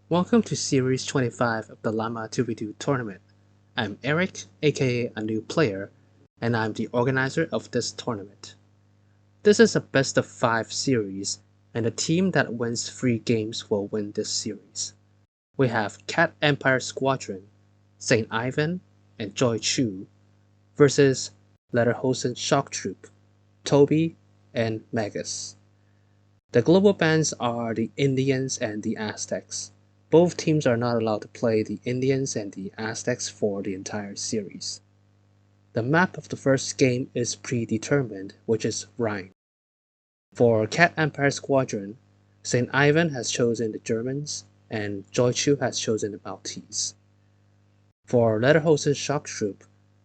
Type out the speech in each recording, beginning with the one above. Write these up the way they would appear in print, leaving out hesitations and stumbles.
Welcome to Series 25 of the Llama 2v2 tournament. I'm Eric, aka a new player, and I'm the organizer of this tournament. This is a best of 5 series, and the team that wins 3 games will win this series. We have CatEmpireSquadron, St. Ivan, and Joychiu versus Lederhosen-Shocktroop, Tobi, and Magus. The global bans are the Indians and the Aztecs. Both teams are not allowed to play the Indians and the Aztecs for the entire series. The map of the first game is predetermined, which is Rhine. For CatEmpireSquadron, St. Ivan has chosen the Germans, and Joychiu has chosen the Maltese. For Lederhosen-Shocktroop,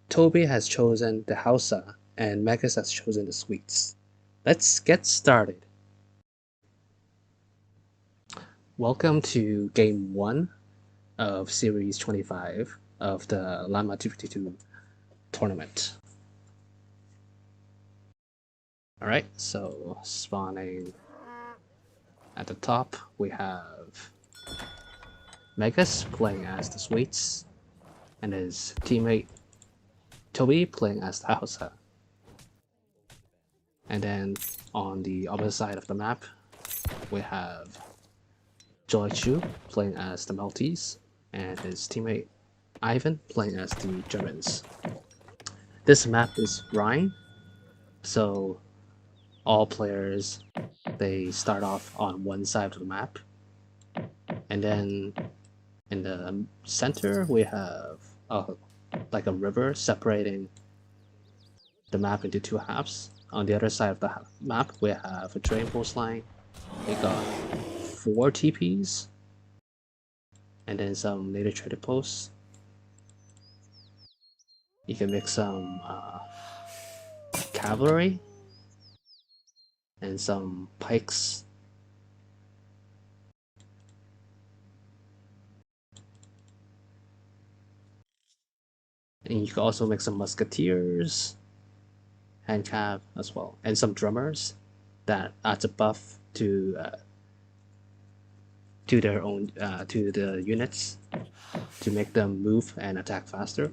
Tobi has chosen the Hausa, and Magus has chosen the Swedes. Let's get started. Welcome to Game 1 of Series 25 of the Llama 2v2 tournament. Alright, so spawning at the top, we have Magus playing as the Swedes, and his teammate Tobi playing as the Hausa. And then on the other side of the map, we have Joychiu playing as the Maltese, and his teammate Ivan playing as the Germans. This map is Rhine, so all players, they start off on one side of the map, and then in the center we have like a river separating the map into two halves. On the other side of the map we have a train post line. We got 4 TPs, and then some later traded posts. You can make some cavalry and some pikes. And you can also make some musketeers, hand cav as well, and some drummers that adds a buff to their own to the units to make them move and attack faster.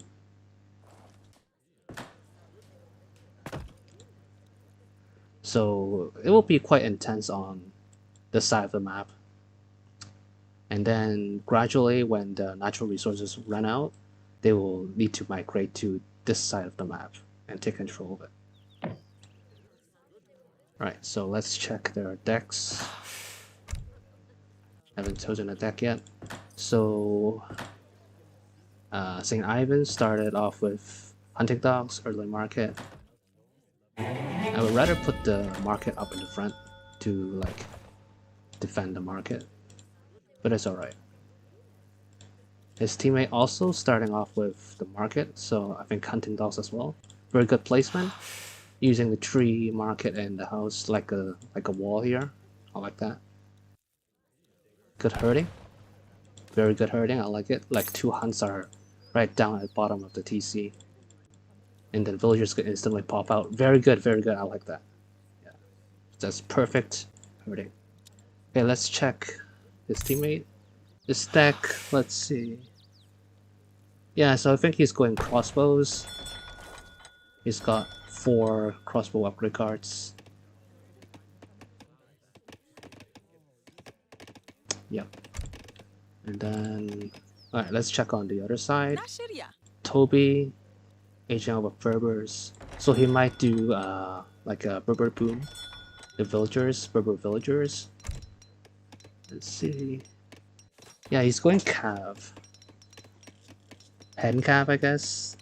So it will be quite intense on this side of the map, and then gradually when the natural resources run out, they will need to migrate to this side of the map and take control of it. Right, so let's check their decks. Haven't chosen a deck yet. So St. Ivan started off with hunting dogs, early market. I would rather put the market up in the front to like defend the market, but it's alright. His teammate also starting off with the market, so I think hunting dogs as well. Very good placement, using the tree, market, and the house like a wall here. I like that. Good herding. Very good herding, I like it. Like 2 hunts are right down at the bottom of the TC. And then villagers could instantly pop out. Very good, I like that. Yeah. That's perfect herding. Okay, let's check his teammate. His deck, let's see. Yeah, so I think he's going crossbows. He's got 4 crossbow upgrade cards. Yep. And then, alright, let's check on the other side. Tobi, aging out with Berbers. So he might do like a Berber boom. The villagers, Berber villagers. Let's see. Yeah, he's going cav. Hand cav, I guess.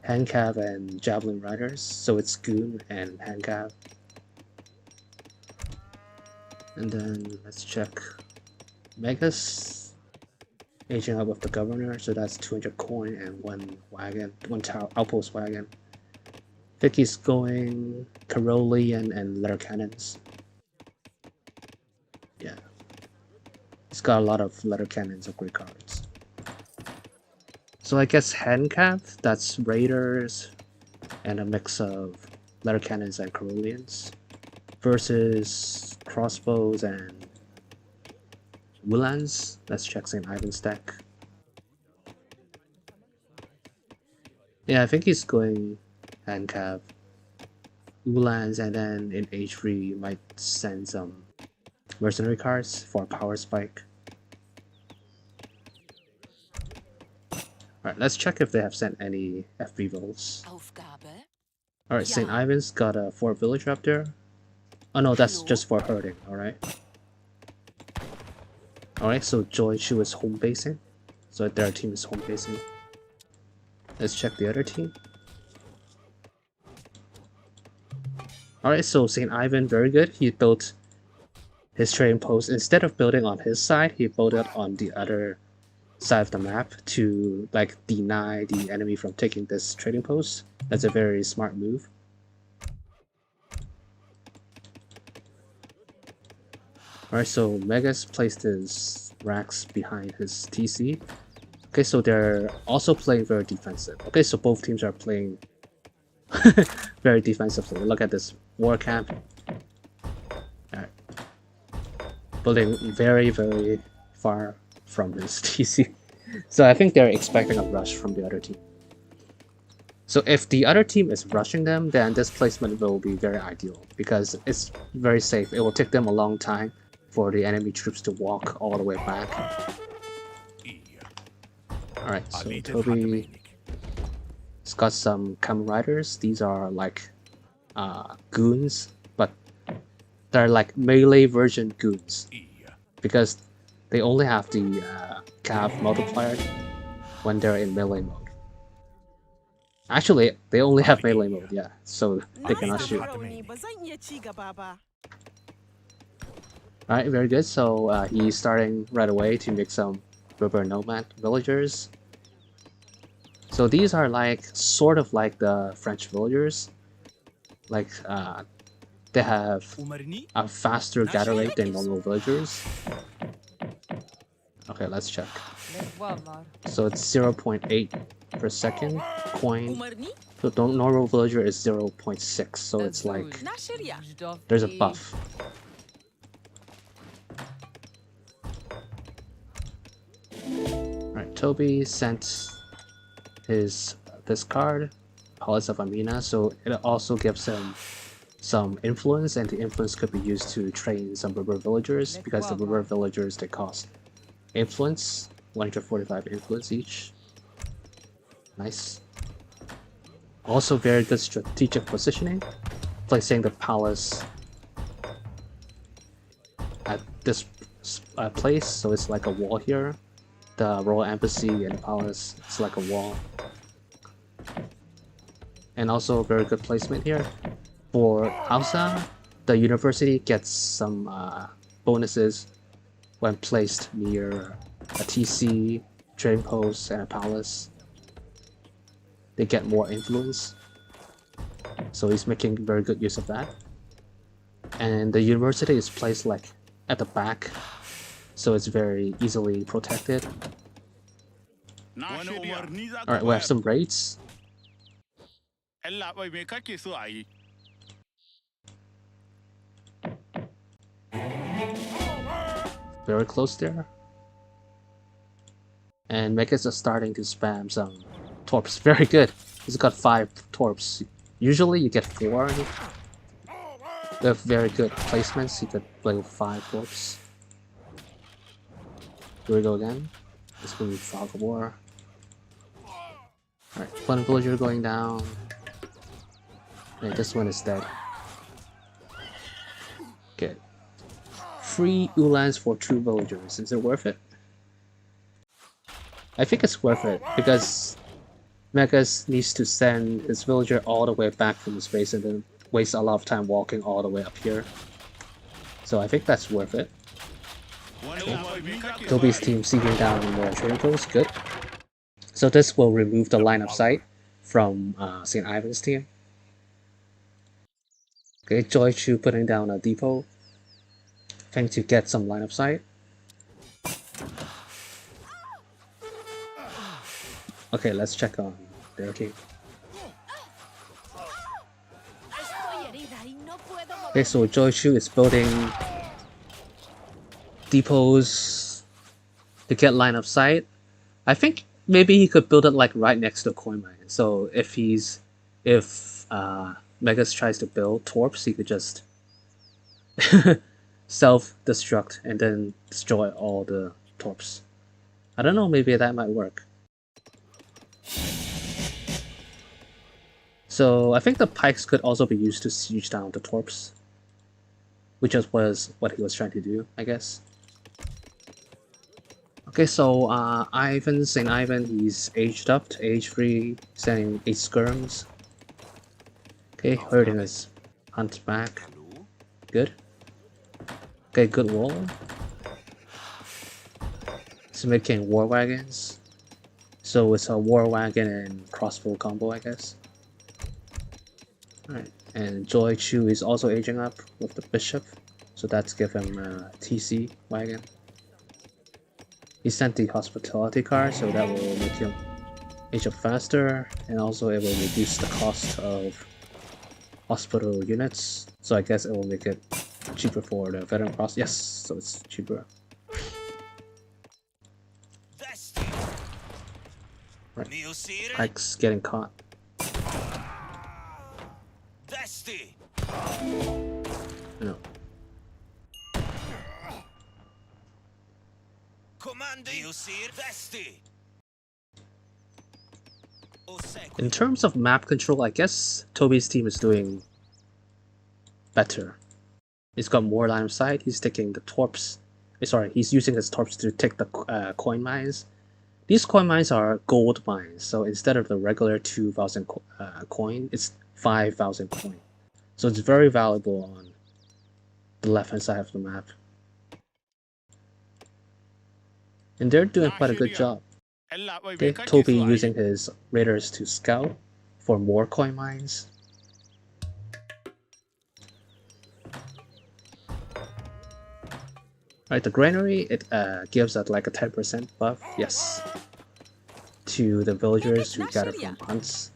Hand cav and javelin riders. So it's goon and hand cav. And then let's check Magus, aging out with the governor, so that's 200 coin and 1 wagon, 1 outpost wagon. I think he's going Carolean and letter cannons. Yeah, he's got a lot of letter cannons upgrade cards. So I guess hand cav, that's raiders and a mix of letter cannons and Caroleans, versus crossbows and Uhlans. Let's check St. Ivan's deck. Yeah, I think he's going hand cav Uhlans, and then in H3 you might send some mercenary cards for power spike. Alright, let's check if they have sent any FB votes. Alright, St. Ivan's got a 4 villager up there. Oh no, that's just for herding, alright. Alright, so Joychiu is home basing. So their team is home basing. Let's check the other team. Alright, so St. Ivan, very good. He built his trading post. Instead of building on his side, he built it on the other side of the map to like deny the enemy from taking this trading post. That's a very smart move. Alright, so Megas placed his racks behind his TC. Okay, so they're also playing very defensive. Okay, so both teams are playing very defensively. Look at this war camp. Alright. Building very, very far from his TC. So I think they're expecting a rush from the other team. So if the other team is rushing them, then this placement will be very ideal because it's very safe. It will take them a long time for the enemy troops to walk all the way back. Alright, so Tobi has got some Kamen Riders. These are like goons, but they're like melee version goons because they only have the cav multiplier when they're in melee mode. Actually, they only have melee mode, yeah, so they cannot shoot. Alright, very good. So he's starting right away to make some river nomad villagers. So these are like sort of like the French villagers. Like they have a faster gather rate than normal villagers. Okay, let's check. So it's 0.8 per second coin. So the normal villager is 0.6, so it's like there's a buff. Alright, Tobi sent this card, Palace of Amina, so it also gives him some influence, and the influence could be used to train some river villagers because the river villagers, they cost influence, 145 influence each. Nice. Also very good strategic positioning, placing the palace at this place, so it's like a wall here. The royal embassy and palace, it's like a wall. And also very good placement here. For Hausa, the university gets some bonuses when placed near a TC, trading post, and a palace. They get more influence. So he's making very good use of that. And the university is placed like at the back, so it's very easily protected. Alright, we have some raids. Very close there. And Megas is starting to spam some torps. Very good. He's got 5 torps. Usually you get 4. They have very good placements. You could play with 5 torps. Here we go again. This will be Fog of War. Alright, one villager going down. And this one is dead. Good. 3 Uhlans for 2 villagers. Is it worth it? I think it's worth it because Megas needs to send his villager all the way back from his base and then waste a lot of time walking all the way up here. So I think that's worth it. Okay. Tobi's team sieging down the trading post, good. So this will remove the line of sight from St. Ivan's team. Okay, Joychiu putting down a depot. Trying to get some line of sight. Okay, let's check on their team. Okay, so Joychiu is building depots to get line of sight. I think maybe he could build it like right next to a coin mine. So if Megas tries to build torps, he could just self-destruct and then destroy all the torps. I don't know, maybe that might work. So I think the pikes could also be used to siege down the torps, which was what he was trying to do, I guess. Okay, so St. Ivan, he's aged up to age 3, sending 8 skirms. Okay, hurting his hunt back. Good. Okay, good wall. He's making war wagons. So it's a war wagon and crossbow combo, I guess. Alright, and Joychiu is also aging up with the bishop. So that's give him a TC wagon. He sent the hospitality card, so that will make him age up faster, and also it will reduce the cost of hospital units. So I guess it will make it cheaper for the veteran cross. Yes, so it's cheaper. Right. Pike's getting caught. No. In terms of map control, I guess Tobi's team is doing better. He's got more line of sight. He's taking the torps. Sorry, he's using his torps to take the coin mines. These coin mines are gold mines, so instead of the regular 2,000 coin, it's 5,000 coin. So it's very valuable on the left-hand side of the map. And they're doing quite a good job. Okay, Tobi using his raiders to scout for more coin mines. Right, the granary, it gives us like a 10% buff, yes, to the villagers who gather from hunts.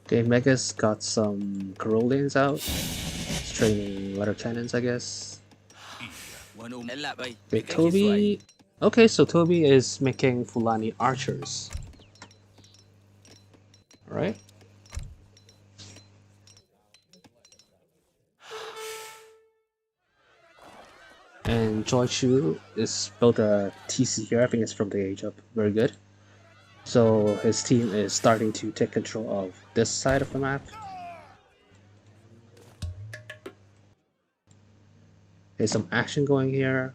Okay, Megas got some Carolians out. He's training letter cannons, I guess. Okay, Tobi. Okay, so Tobi is making Fulani archers. Alright. And Joychiu is built a TC here. I think it's from the age up. Very good. So his team is starting to take control of this side of the map. There's some action going here.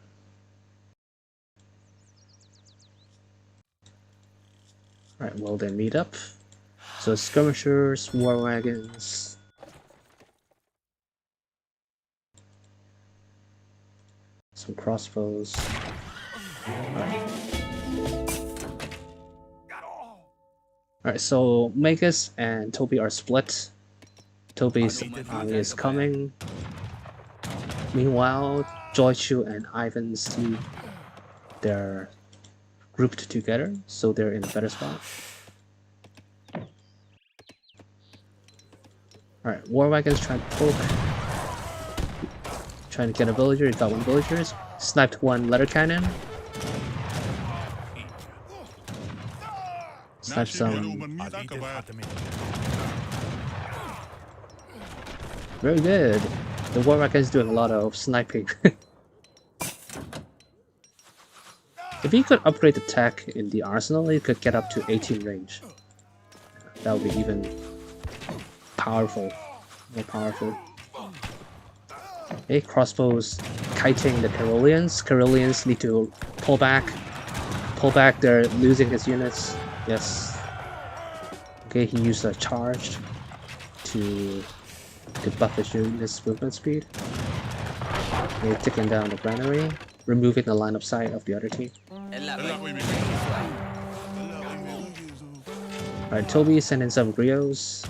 Alright, well then meet up. So skirmishers, war wagons. Some crossbows. Alright, so Megas and Tobi are split. Tobi's army is coming. Meanwhile, Joychiu and Ivan's team, they're grouped together, so they're in a better spot. Alright, war wagons trying to poke. Trying to get a villager, he got one villager. Sniped one letter cannon. Sniped some. Very good. The war wagon is doing a lot of sniping. If he could upgrade the tech in the arsenal, he could get up to 18 range. That would be even powerful. More powerful. Okay, crossbows kiting the Carolians. Carolians need to pull back. Pull back, they're losing his units. Yes. Okay, he used a charge to buff his unit's movement speed. Okay, taking down the granary, removing the line of sight of the other team. Alright, Tobi sending some griots.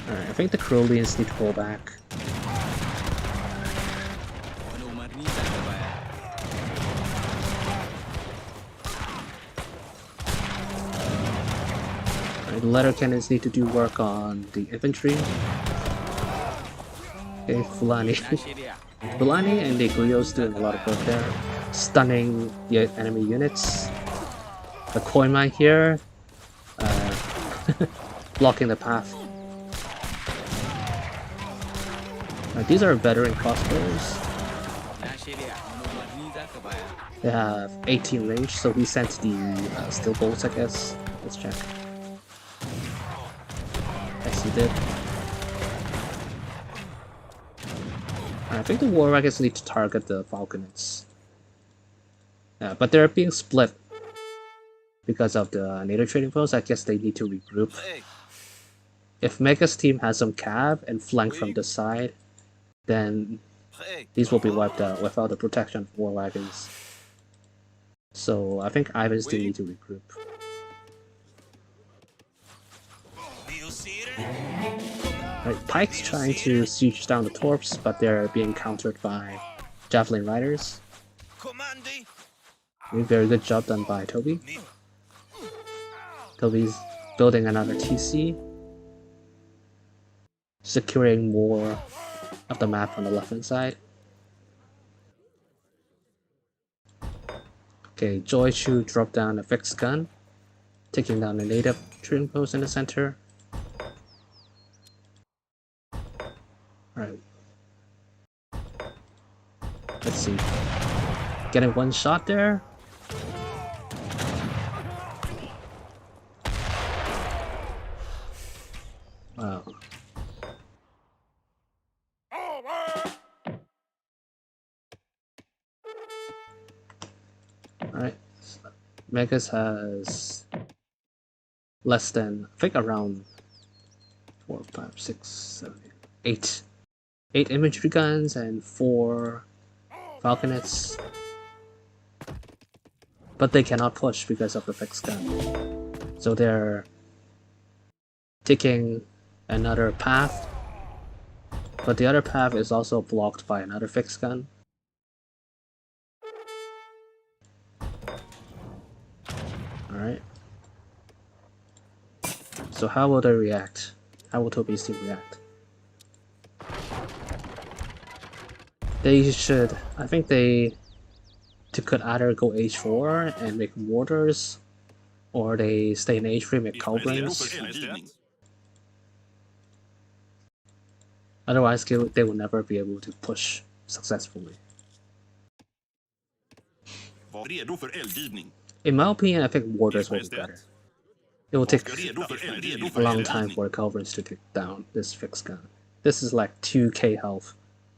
Alright, I think the Carolians need to pull back. The letter cannons need to do work on the infantry. Okay, Fulani. Fulani and the Gaius doing a lot of work there, stunning the enemy units. The coin mine here, blocking the path. These are veteran crossbows. They have 18 range, so we sent the steel bolts, I guess. Let's check. Yes, he did. I think the war wagons need to target the falconets. Yeah, but they're being split because of the NATO trading post. I guess they need to regroup. If Mega's team has some cab and flank from the side, then these will be wiped out without the protection of war wagons. So I think Ivan's team need to regroup. Right, Pike's trying to siege down the torps, but they're being countered by javelin riders. Very good job done by Tobi. Tobi's building another TC, securing more of the map on the left hand side. Okay, Joychiu dropped down a fixed gun, taking down a native trading post in the center. Alright. Let's see. Getting one shot there. Wow. Alright. Megas has less than, I think around 4, 5, 6, 7, 8. 8 infantry guns and 4 falconets. But they cannot push because of the fixed gun. So they're taking another path. But the other path is also blocked by another fixed gun. Alright. So how will they react? How will Tobi's team react? They should, I think they could either go H4 and make mortars, or they stay in H3 make culverins. Otherwise they will never be able to push successfully. In my opinion, I think mortars will be better. It will take a long time for the culverins to take down this fixed gun. This is like 2k health.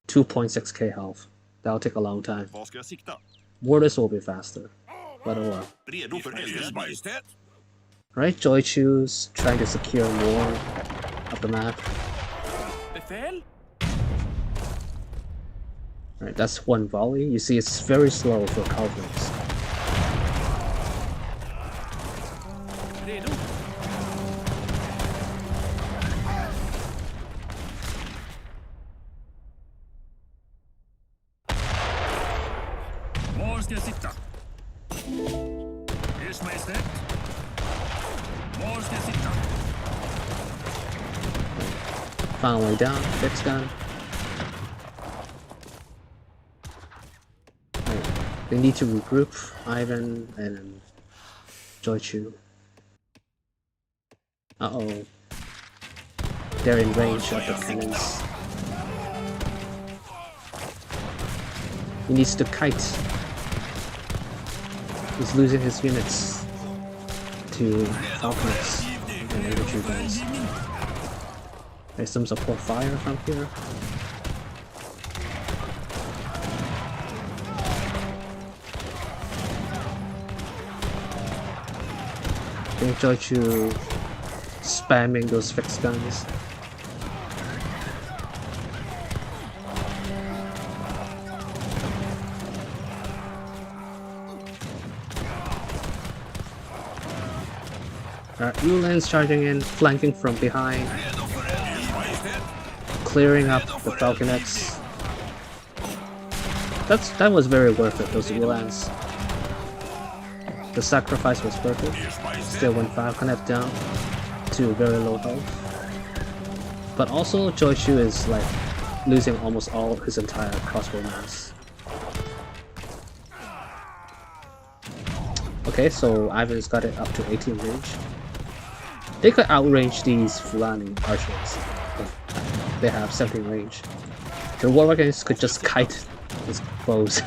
2.6k health. That'll take a long time. Mortars will be faster. But oh well. Right, Joychiu's trying to secure more of the map. Alright, that's one volley. You see it's very slow for culverins. Finally down, fixed gun. Right. They need to regroup Ivan and Joychiu. Uh-oh. They're in range of the cannons. He needs to kite. He's losing his units to falconets and infantry guns. There's some support fire from here. I think Joychiu spamming those fixed guns. Iulius charging in, flanking from behind. Clearing up the falconets. That was very worth it, those Iulius. The sacrifice was worth it. Still one falconet down. to very low health. But also Joychiu is like losing almost all his entire crossbow mass. Okay, so Ivan's got it up to 18 range. They could outrange these Fulani archers, but they have 17 range. The war wagons could just kite his bows.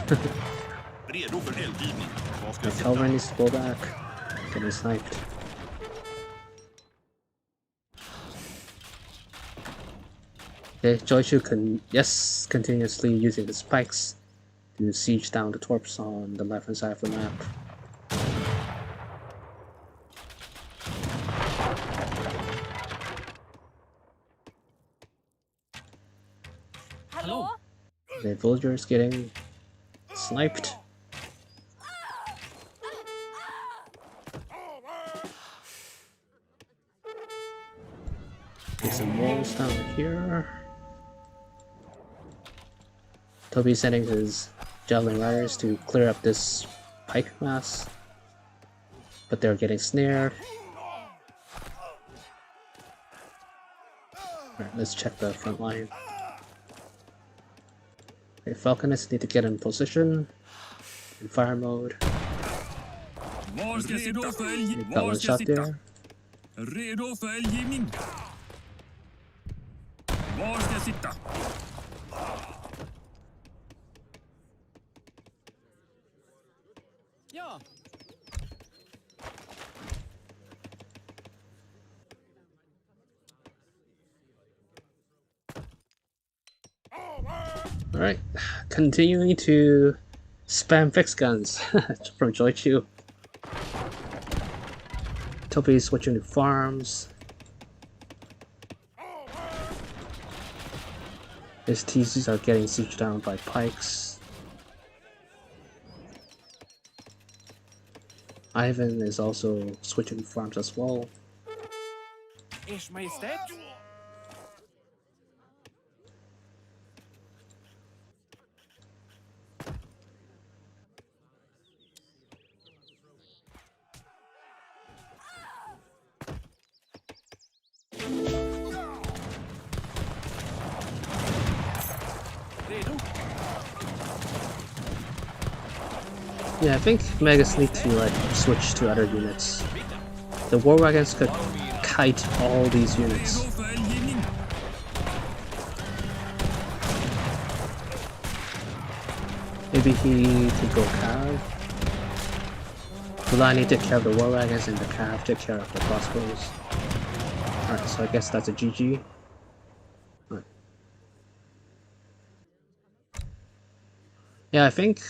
The cavalry needs to go back, getting sniped. Okay, Joychiu can continuously using the spikes to siege down the torps on the left hand side of the map. Hello? The villagers getting sniped. There's some walls down here. Tobi sending his javelin riders to clear up this pike mass, but they're getting snared. Alright, let's check the front line. Okay, Falconists need to get in position in fire mode. Got one shot there. Redo för eldgivning. Var ska jag sitta? Ja. Alright, continuing to spam fixed guns from Joychiu. Tobi switching to farms. His TCs are getting sieged down by pikes. Ivan is also switching farms as well. Ers Majestät? Redo? Yeah, I think Megas need to like switch to other units. The war wagons could kite all these units. Redo för eldgivning. Maybe he could go cav. Fulani take care of the war wagons and the cav take care of the crossbows. Alright, so I guess that's a GG. Right. Yeah, I think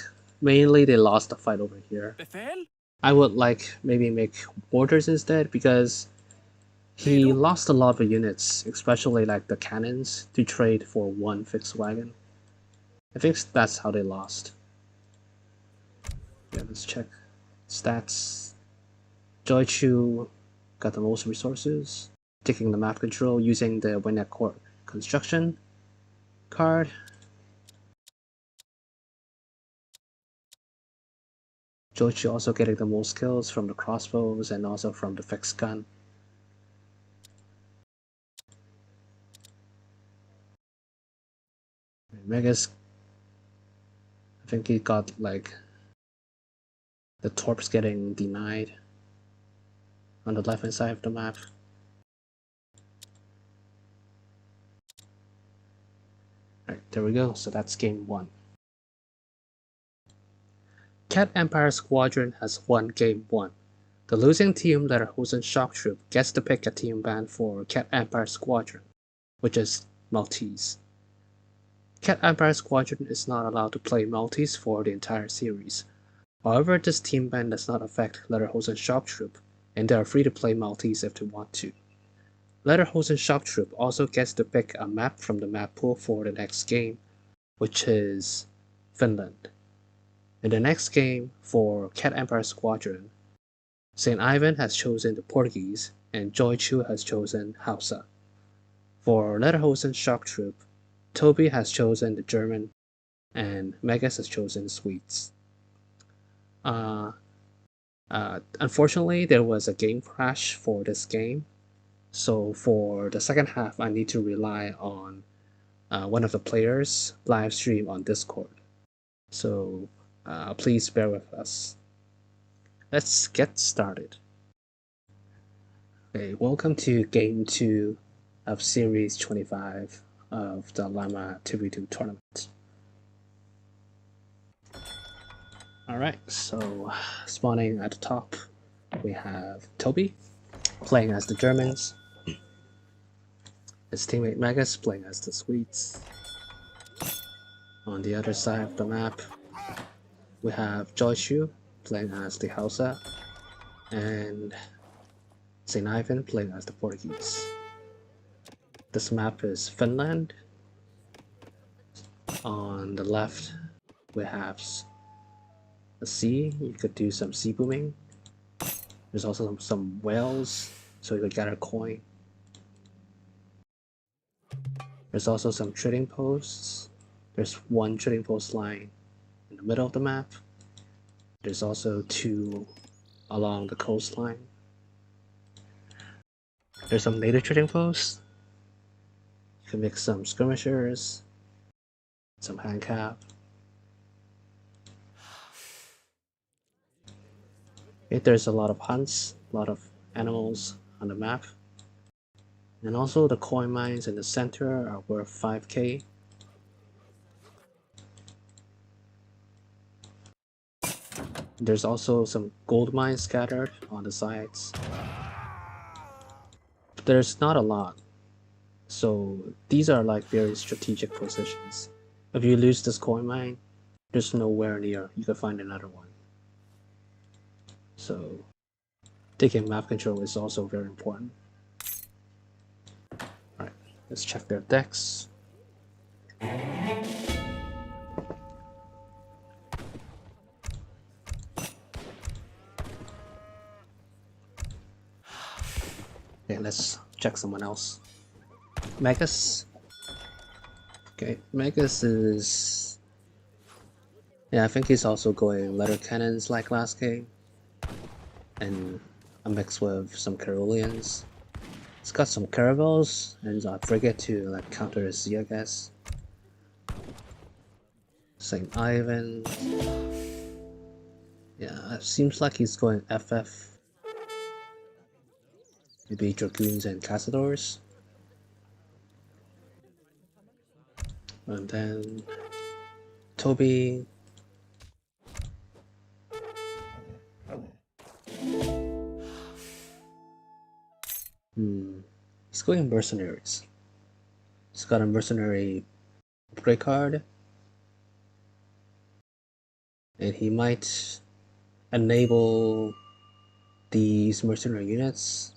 mainly they lost the fight over here. Befäl? I would like maybe make warders instead because he lost a lot of units, especially like the cannons, to trade for one fixed wagon. I think that's how they lost. Yeah, let's check stats. Joychiu got the most resources, taking the map control using the Win at Court construction card. Joychiu also getting the most kills from the crossbows and also from the fixed gun. Megas, I think he got like the torps getting denied on the left hand side of the map. Alright, there we go. So that's game 1. CatEmpireSquadron has won game 1. The losing team, Lederhosen-Shocktroop, gets to pick a team band for CatEmpireSquadron, which is Maltese. CatEmpireSquadron is not allowed to play Maltese for the entire series. However, this team ban does not affect Lederhosen-Shocktroop, and they are free to play Maltese if they want to. Lederhosen-Shocktroop also gets to pick a map from the map pool for the next game, which is Finland. In the next game for CatEmpireSquadron, St. Ivan has chosen the Portuguese and Joychiu has chosen Hausa. For Lederhosen-Shocktroop, Tobi has chosen the German and Megas has chosen Swedes. Unfortunately, there was a game crash for this game, So for the second half, I need to rely on one of the players' live stream on Discord. So please bear with us. Let's get started. Okay, welcome to Game 2 of Series 25 of the Llama 2v2 tournament. Alright, so spawning at the top, we have Tobi playing as the Germans, his teammate Magus playing as the Swedes. On the other side of the map, we have Joychiu playing as the Hausa, and St. Ivan playing as the Portuguese. This map is Finland. On the left, we have a sea. You could do some sea booming. There's also some whales, so you could get a coin. There's also some trading posts. There's one trading post line in the middle of the map. There's also two along the coastline. There's some native trading posts. You can make some skirmishers, some handcap. There's a lot of hunts, a lot of animals on the map. And also the coin mines in the center are worth 5k. There's also some gold mines scattered on the sides. But there's not a lot. So these are like very strategic positions. If you lose this coin mine, there's nowhere near you can find another one. So taking map control is also very important. Alright, let's check their decks. Okay, let's check someone else. Magus. Okay, Magus is... yeah, I think he's also going letter cannons like last game. And a mix with some Caroleans. It's got some caravels and a frigate to like counter a sea, I guess. St. Ivan. Yeah, it seems like he's going FF. Maybe Dragoons and Cazadors. And then Tobi. He's going mercenaries. He's got a mercenary upgrade card. And he might enable these mercenary units.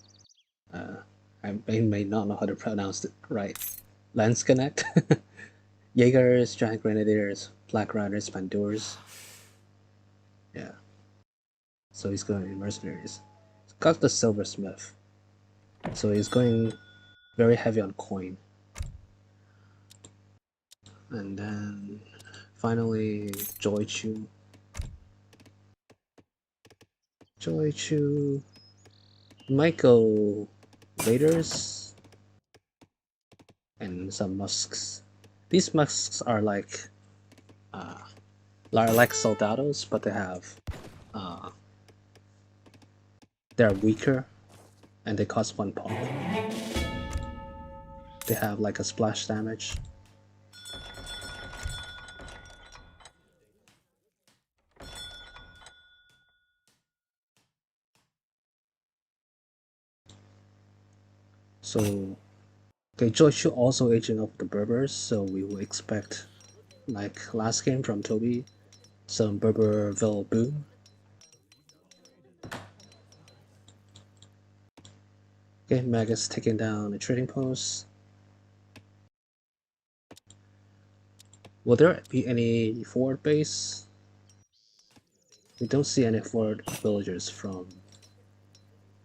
I may not know how to pronounce it right. Landsknecht, Jaegers, Giant Grenadiers, Black Riders, Pandours. Yeah. So he's going in mercenaries. He's got the silversmith. So he's going very heavy on coin. And then finally Joychiu. Joychiu might go raiders and some musks. These musks are like soldados, but they have they're weaker and they cost 1 pop. They have like a splash damage. So, okay, Joychiu also aging up the Berbers, so we will expect, like last game from Tobi, some Berberville boom. Okay, Magus taking down a trading post. Will there be any forward base? We don't see any forward villagers from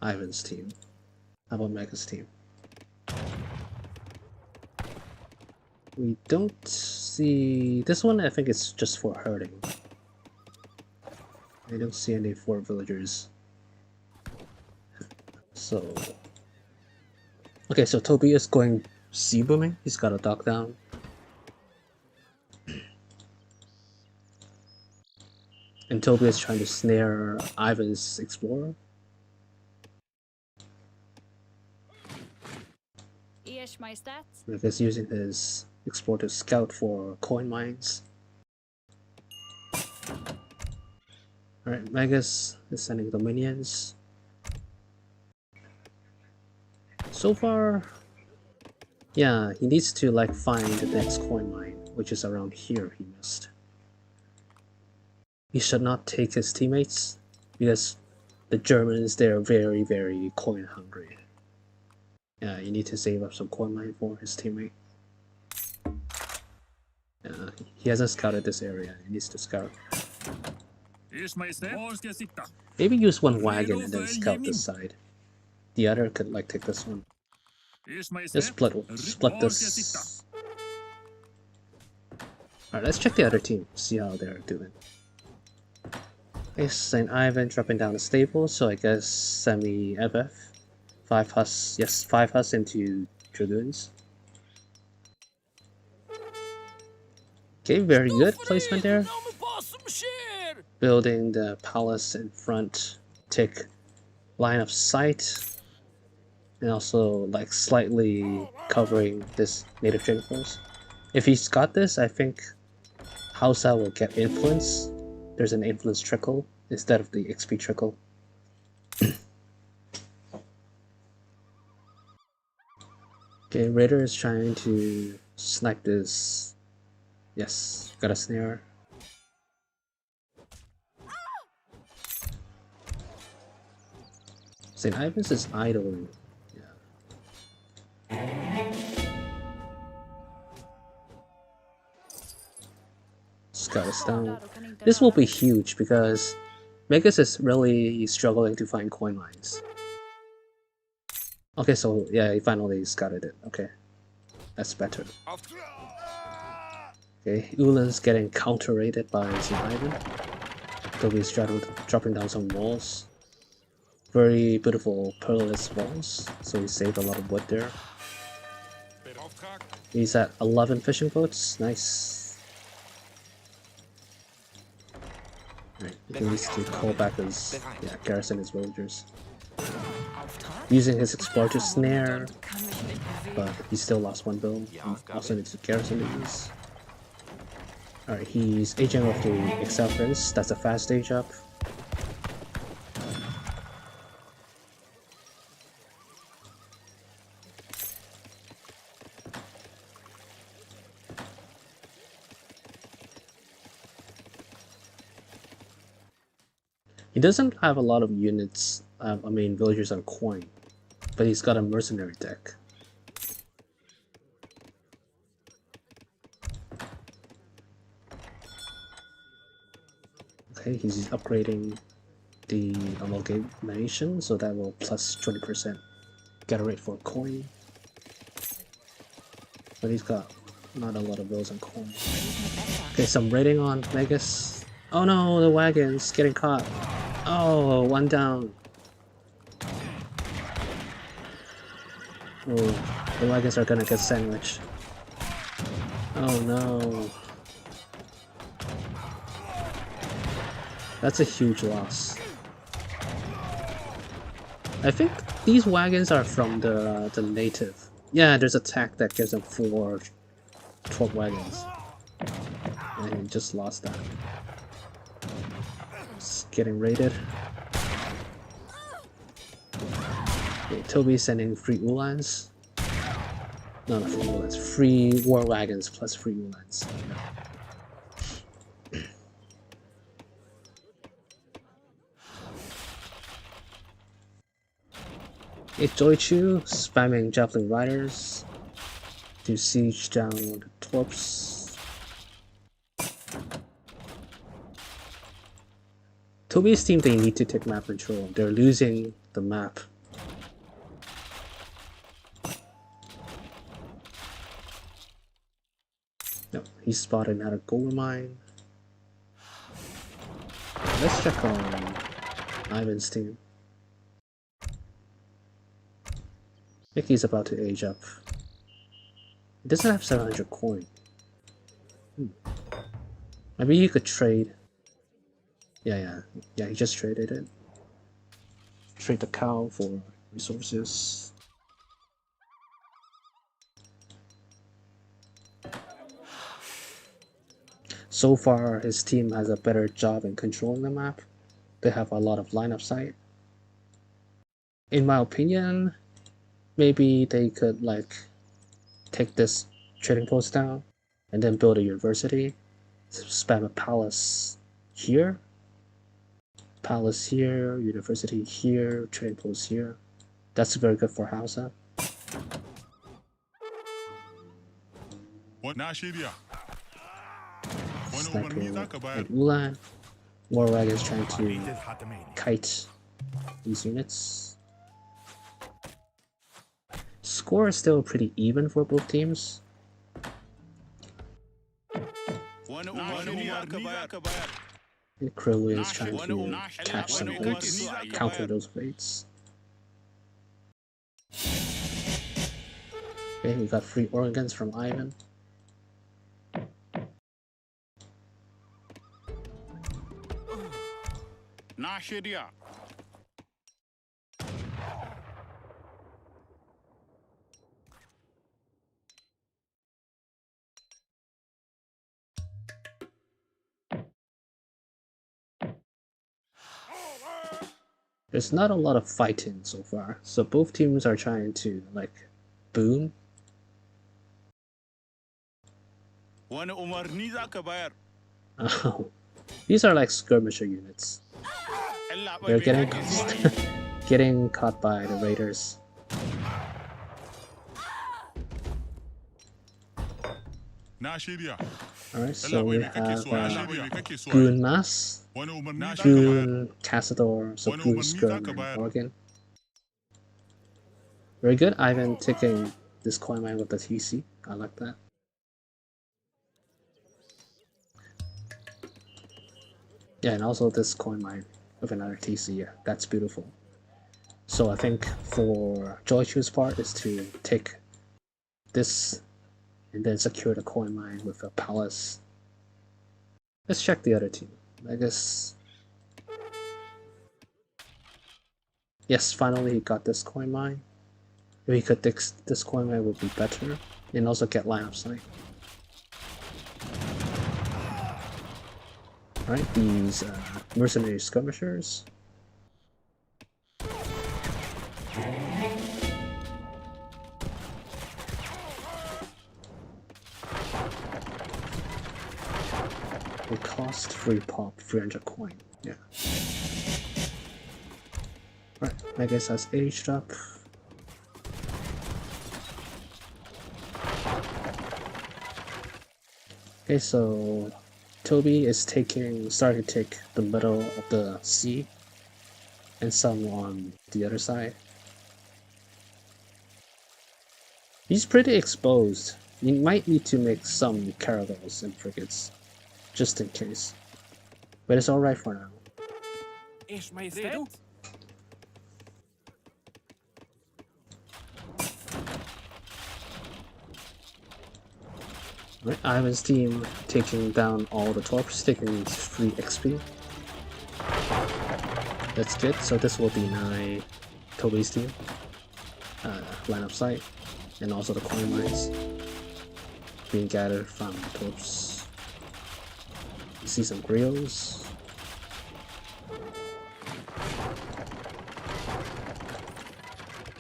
Ivan's team. How about Magus' team? We don't see... this one I think it's just for herding. I don't see any forward villagers. So... Okay, so Tobi is going sea booming. He's got a dock down. And Tobi is trying to snare Ivan's explorer. I guess using his explorer to scout for coin mines. Alright, Magus is sending the minions. So far, yeah, he needs to like find the next coin mine, which is around here. He missed. He should not take his teammates because the Germans, they're very, very coin hungry. Yeah, you need to save up some coin mine for his teammate. He hasn't scouted this area. He needs to scout. Maybe use one wagon and then scout this side. The other could like take this one. Just split this. Alright, let's check the other team, see how they're doing. Okay, St. Ivan dropping down the stable, so I guess semi-FF. 5 Hus, yes, 5 Hus into Dragoons. Okay, very good placement there. Building the palace in front, take line of sight. And also like slightly covering this native trading force. If he's got this, I think Hausa will get influence. There's an influence trickle instead of the XP trickle. Okay, Raider is trying to snipe this. Yes, got a snare. St. Ivan's is idling. Scout is down. This will be huge because Megas is really struggling to find coin mines. Okay, so yeah, he finally scouted it. Okay, that's better. Okay, Iulius getting counter-raided by St. Ivan. Tobi's dropping down some walls. Very beautiful pearless walls, so he saved a lot of wood there. He's at 11 fishing boats. Nice. Right, he needs to call back his garrison his villagers. Using his explorer to snare, but he still lost one build. He also needs to garrison these. Alright, he's aging off the Excel Prince. That's a fast age up. He doesn't have a lot of units, villagers on coin, but he's got a mercenary deck. Okay, he's upgrading the amalgamation, so that will plus 20% get a rate for coin. But he's got not a lot of those on coin. Okay, some raiding on Megas. Oh no, the wagon's getting caught. Oh, one down. Oh, the wagons are gonna get sandwiched. Oh no. That's a huge loss. I think these wagons are from the native. Yeah, there's a tech that gives them 4 12 wagons. And he just lost that. It's getting raided. Okay, Tobi sending free Ulans. No, not free Ulans. Free war wagons plus free Ulans. Okay, Joychiu spamming javelin riders to siege down the torps. Tobi's team, they need to take map control. They're losing the map. No, he spotted another gold mine. Let's check on Ivan's team. think he's about to age up. He doesn't have 700 coin. Maybe you could trade. Yeah, he just traded it. Trade the cow for resources. So far, his team has a better job in controlling the map. They have a lot of line of sight. In my opinion, maybe they could like take this trading post down and then build a university. Spam a palace here. Palace here, university here, trading post here. That's very good for Hausa. Sniper and Ulan. War wagons trying to kite these units. Score is still pretty even for both teams. And Crew is trying to catch some raids, counter those raids. Okay, we got free organs from Ivan. There's not a lot of fighting so far, so both teams are trying to like boom. Oh, these are like skirmisher units. They're getting getting caught by the raiders. Alright, so we have Goon Mass, Goon Castador, so Goon Skirm and Organ. Very good, Ivan taking this coin mine with the TC. I like that. Yeah, and also this coin mine with another TC, yeah, that's beautiful. So I think for Joychiu's part is to take this and then secure the coin mine with a palace. Let's check the other team. I guess. Yes, finally he got this coin mine. If he could fix this coin mine would be better. And also get line of sight. Alright, these mercenary skirmishers. It cost free pop 300 coin. Yeah. Right, I guess that's aged up. Okay, so Tobi is starting to take the middle of the sea and some on the other side. He's pretty exposed. You might need to make some caravels and frigates, just in case. But it's alright for now. Right, Ivan's team taking down all the torps, taking free XP. That's good, so this will deny Tobi's team line of sight, and also the coin mines being gathered from torps. You see some grills.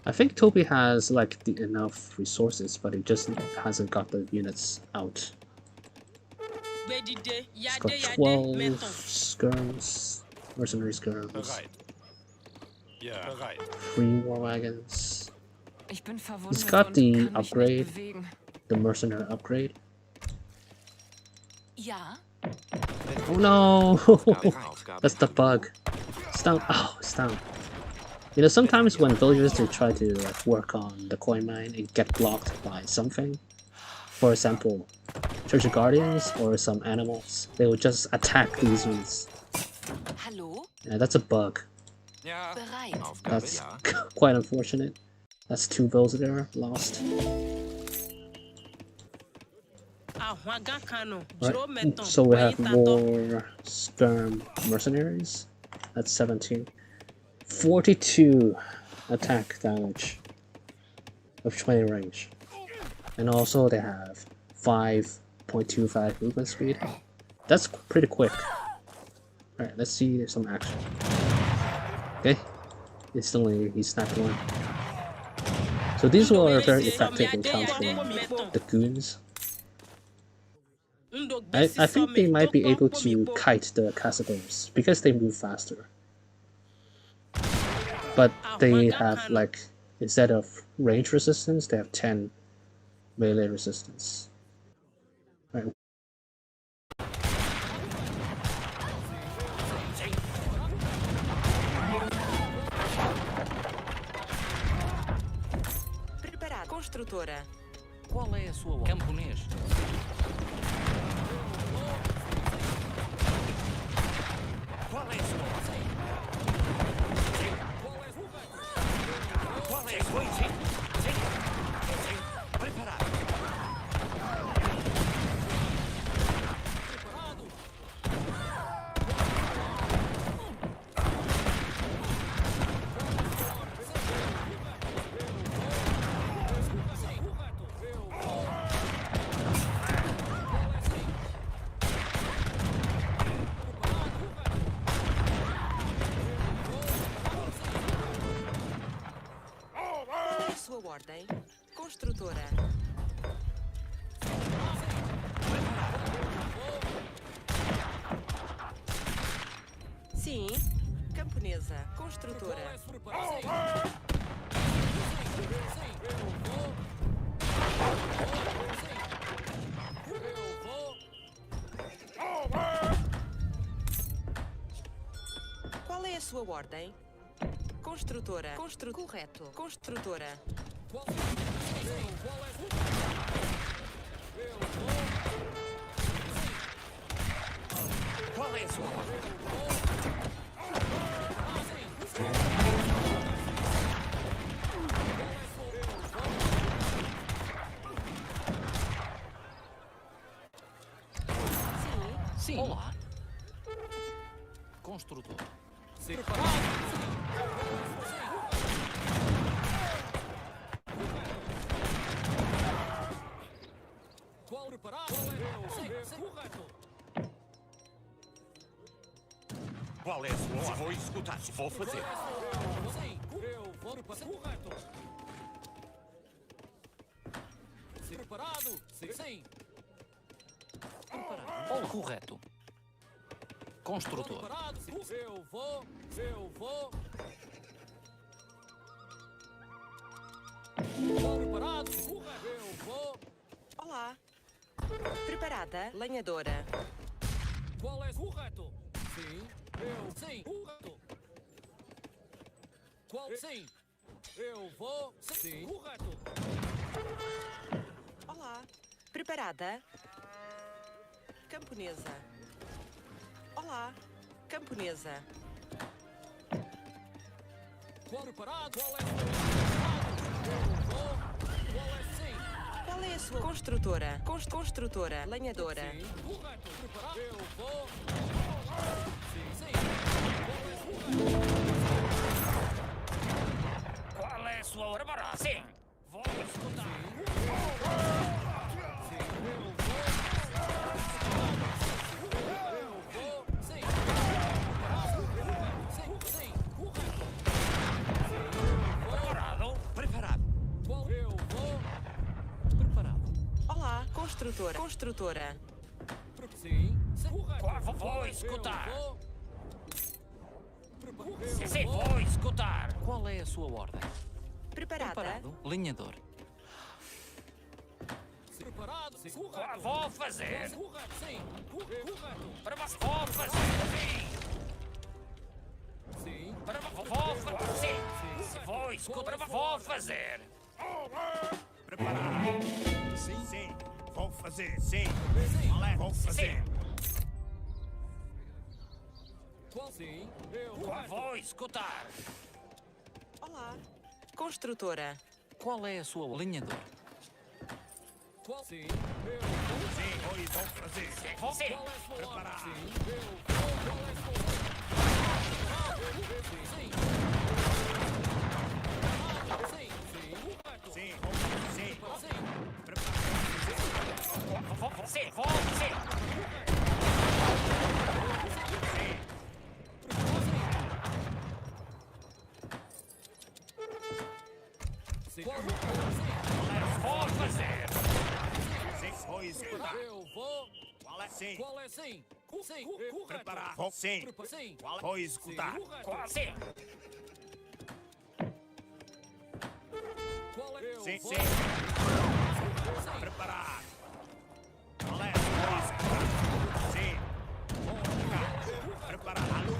I think Tobi has like enough resources, but he just hasn't got the units out. He's got 12 skirms, mercenary skirms, 3 war wagons. He's got the upgrade, the mercenary upgrade. Oh no! That's the bug. It's down. Oh, it's down. You know, sometimes when villagers they try to like work on the coin mine and get blocked by something, for example, Church of Guardians or some animals, they will just attack these units. Yeah, that's a bug. That's quite unfortunate. That's 2 bills there lost. Right. So we have more sperm mercenaries. That's 17. 42 attack damage of 20 range. And also they have 5.25 movement speed. That's pretty quick. Alright, let's see some action. Okay. Instantly he snapped one. So these were very effective in countering the goons. I think they might be able to kite the castadors because they move faster. But they have, like, instead of range resistance, they have 10 melee resistance. Right. Preparado. Construtora. Qual é a sua ordem? Camponês. Qual é a sua ordem? Qual é a sua ordem? Preparado. Sua ordem. Construtora. Sim. Camponesa. Construtora. Qual é a sua ordem? Construtora. Correto. Construtora. Qual é a sua ordem? Sim. Olá. Construtor. Sim. Qual é a sua ordem? Vou escutar. Vou fazer. Sim. Eu vou preparar. Correto. Preparado. Sim. Preparado. Ou correto. Construtor. Preparado. Eu vou. Preparado. Correto. Eu vou. Olá. Preparada. Lenhadora. Qual é correto? Sim. Sim. Correto. Qual? Sim. Eu vou. Sim. Correto. Olá. Preparada. Camponesa. Olá. Camponesa. Qual preparado? Qual é eu vou. Qual é sim? Qual é a sua construtora? Construtora. Lenhadora. Sim. Correto. Preparado. Eu vou. Sim. Qual é a sua hora para? Sim. Vou escutar. Sim. Eu vou. Sim. Sim. Correto. Preparado. Preparado. Qual? Eu vou. Preparado. Olá. Construtora. Sim. Correto. Vou escutar. Sim, vou escutar. Qual é a sua ordem? Preparada. Preparado. Linhador. Preparado. Sim. Vou fazer. Sim. Correto. Vou fazer. Sim. Vou fazer. Sim. Vou escutar. Vou fazer. Preparado. Sim. Vou fazer. Sim. Vou fazer. Sim. Vou escutar. Olá. Construtora. Qual é a sua alinhador? Sim. Sim, pois vou fazer. Você! Preparar. Sim, vou fazer. Preparar. Você! Vou fazer! Sim, vou escutar. Eu vou. Qual é? Sim. Qual é sim? Sim. Correto. Preparar. Vou sim. Sim. Qual é? Vou escutar. Você! Qual é? Sim, Vou. sim. Preparar. Qual é? Vou escutar. Sim. Vou ficar. Preparar. Alô.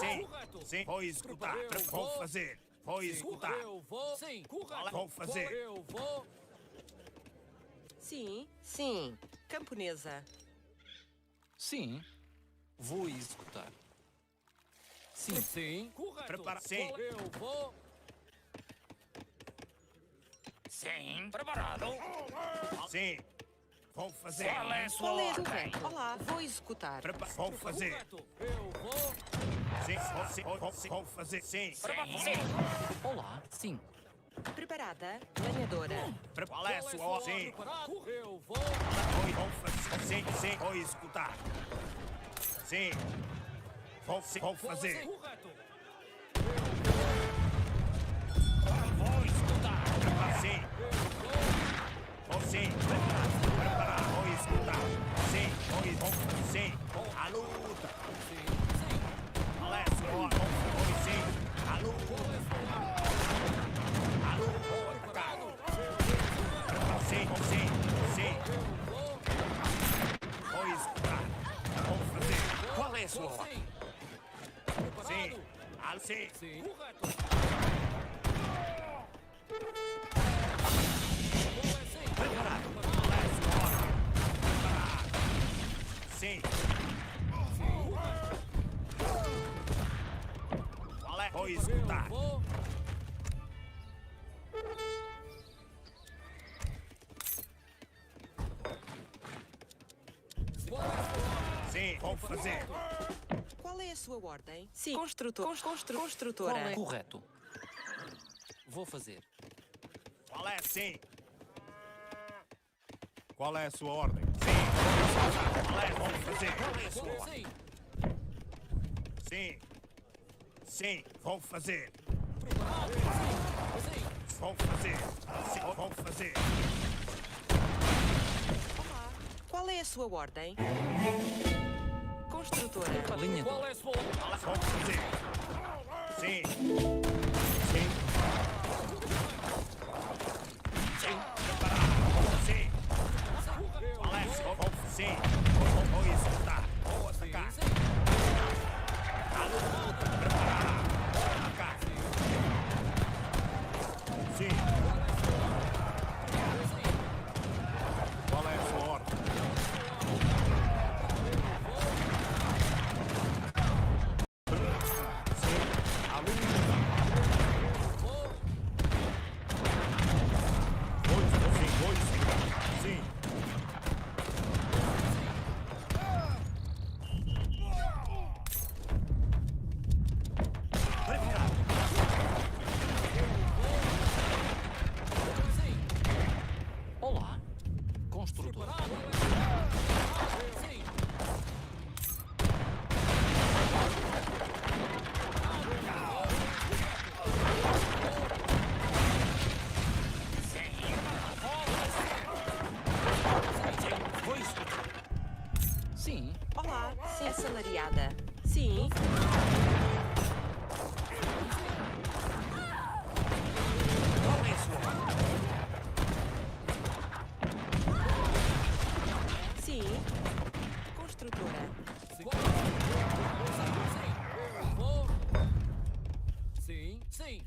Sim. Sim, vou escutar. Vou fazer. Vou escutar. Eu vou. Sim. Correto. Vou fazer. Eu vou. Sim, sim. Camponesa. Sim. Vou executar. Sim. Sim. Correto. Prepara. Sim. Eu vou. Sim. Preparado. Sim. Vou fazer. Qual é a sua Qual é a ordem? correto? Olá, vou executar. Vou fazer. Correto. Eu vou. Sim, vou fazer. Sim. Sim. Olá. Sim. Preparada, lenhadora. Qual é a sua ordem? Sim. Preparado. Eu vou. Vou fazer. Sim, sim. Vou escutar. Sim. Vou fazer. Correto. Vou escutar. Sim. Vou sim. Preparar. Vou escutar. Sim. Vou sim. A luta. Qual é a sua ordem? Vou sim. A luta. A luta. Vou atacar. Sim, sim. Sim. Vou escutar. Vou fazer. Qual é a sua ordem? Sim. Sim. Sim. Correto. Preparado. Qual é a sua ordem? Preparado. Sim. Qual é? Vou escutar. Vou. Sim, vou fazer. Qual é a sua ordem? Sim. Construtora. Qual é correto? Vou fazer. Qual é? Sim. Qual é a sua ordem? Sim. Qual é? Vou fazer. Qual é a sua ordem? Sim. Sim. Sim, vou fazer. Vou fazer. Sim, vou fazer. Qual é a sua ordem? Construtora. Alinhador. Qual é a sua Vou fazer. Sim. Sim. Sim. Preparado. Sim. Qual é? Sim. Vou escutar. Vou atacar. Preparar. Atacar. Sim. Qual é a sua ordem? Sim. A luta. Vou escutar. Sim. Olá. Construtor. Sim. Vou escutar. Sim. Olá, sim. Assalariada. Sim. Qual é a sua ordem? Sim. Construtora. Vou. Sim. Sim.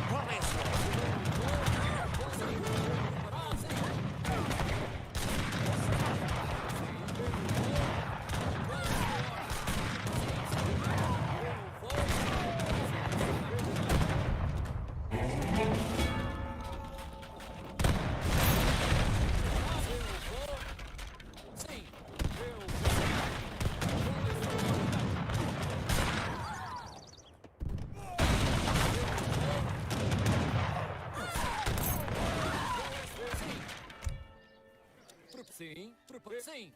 Qual é a sua ordem? Sim.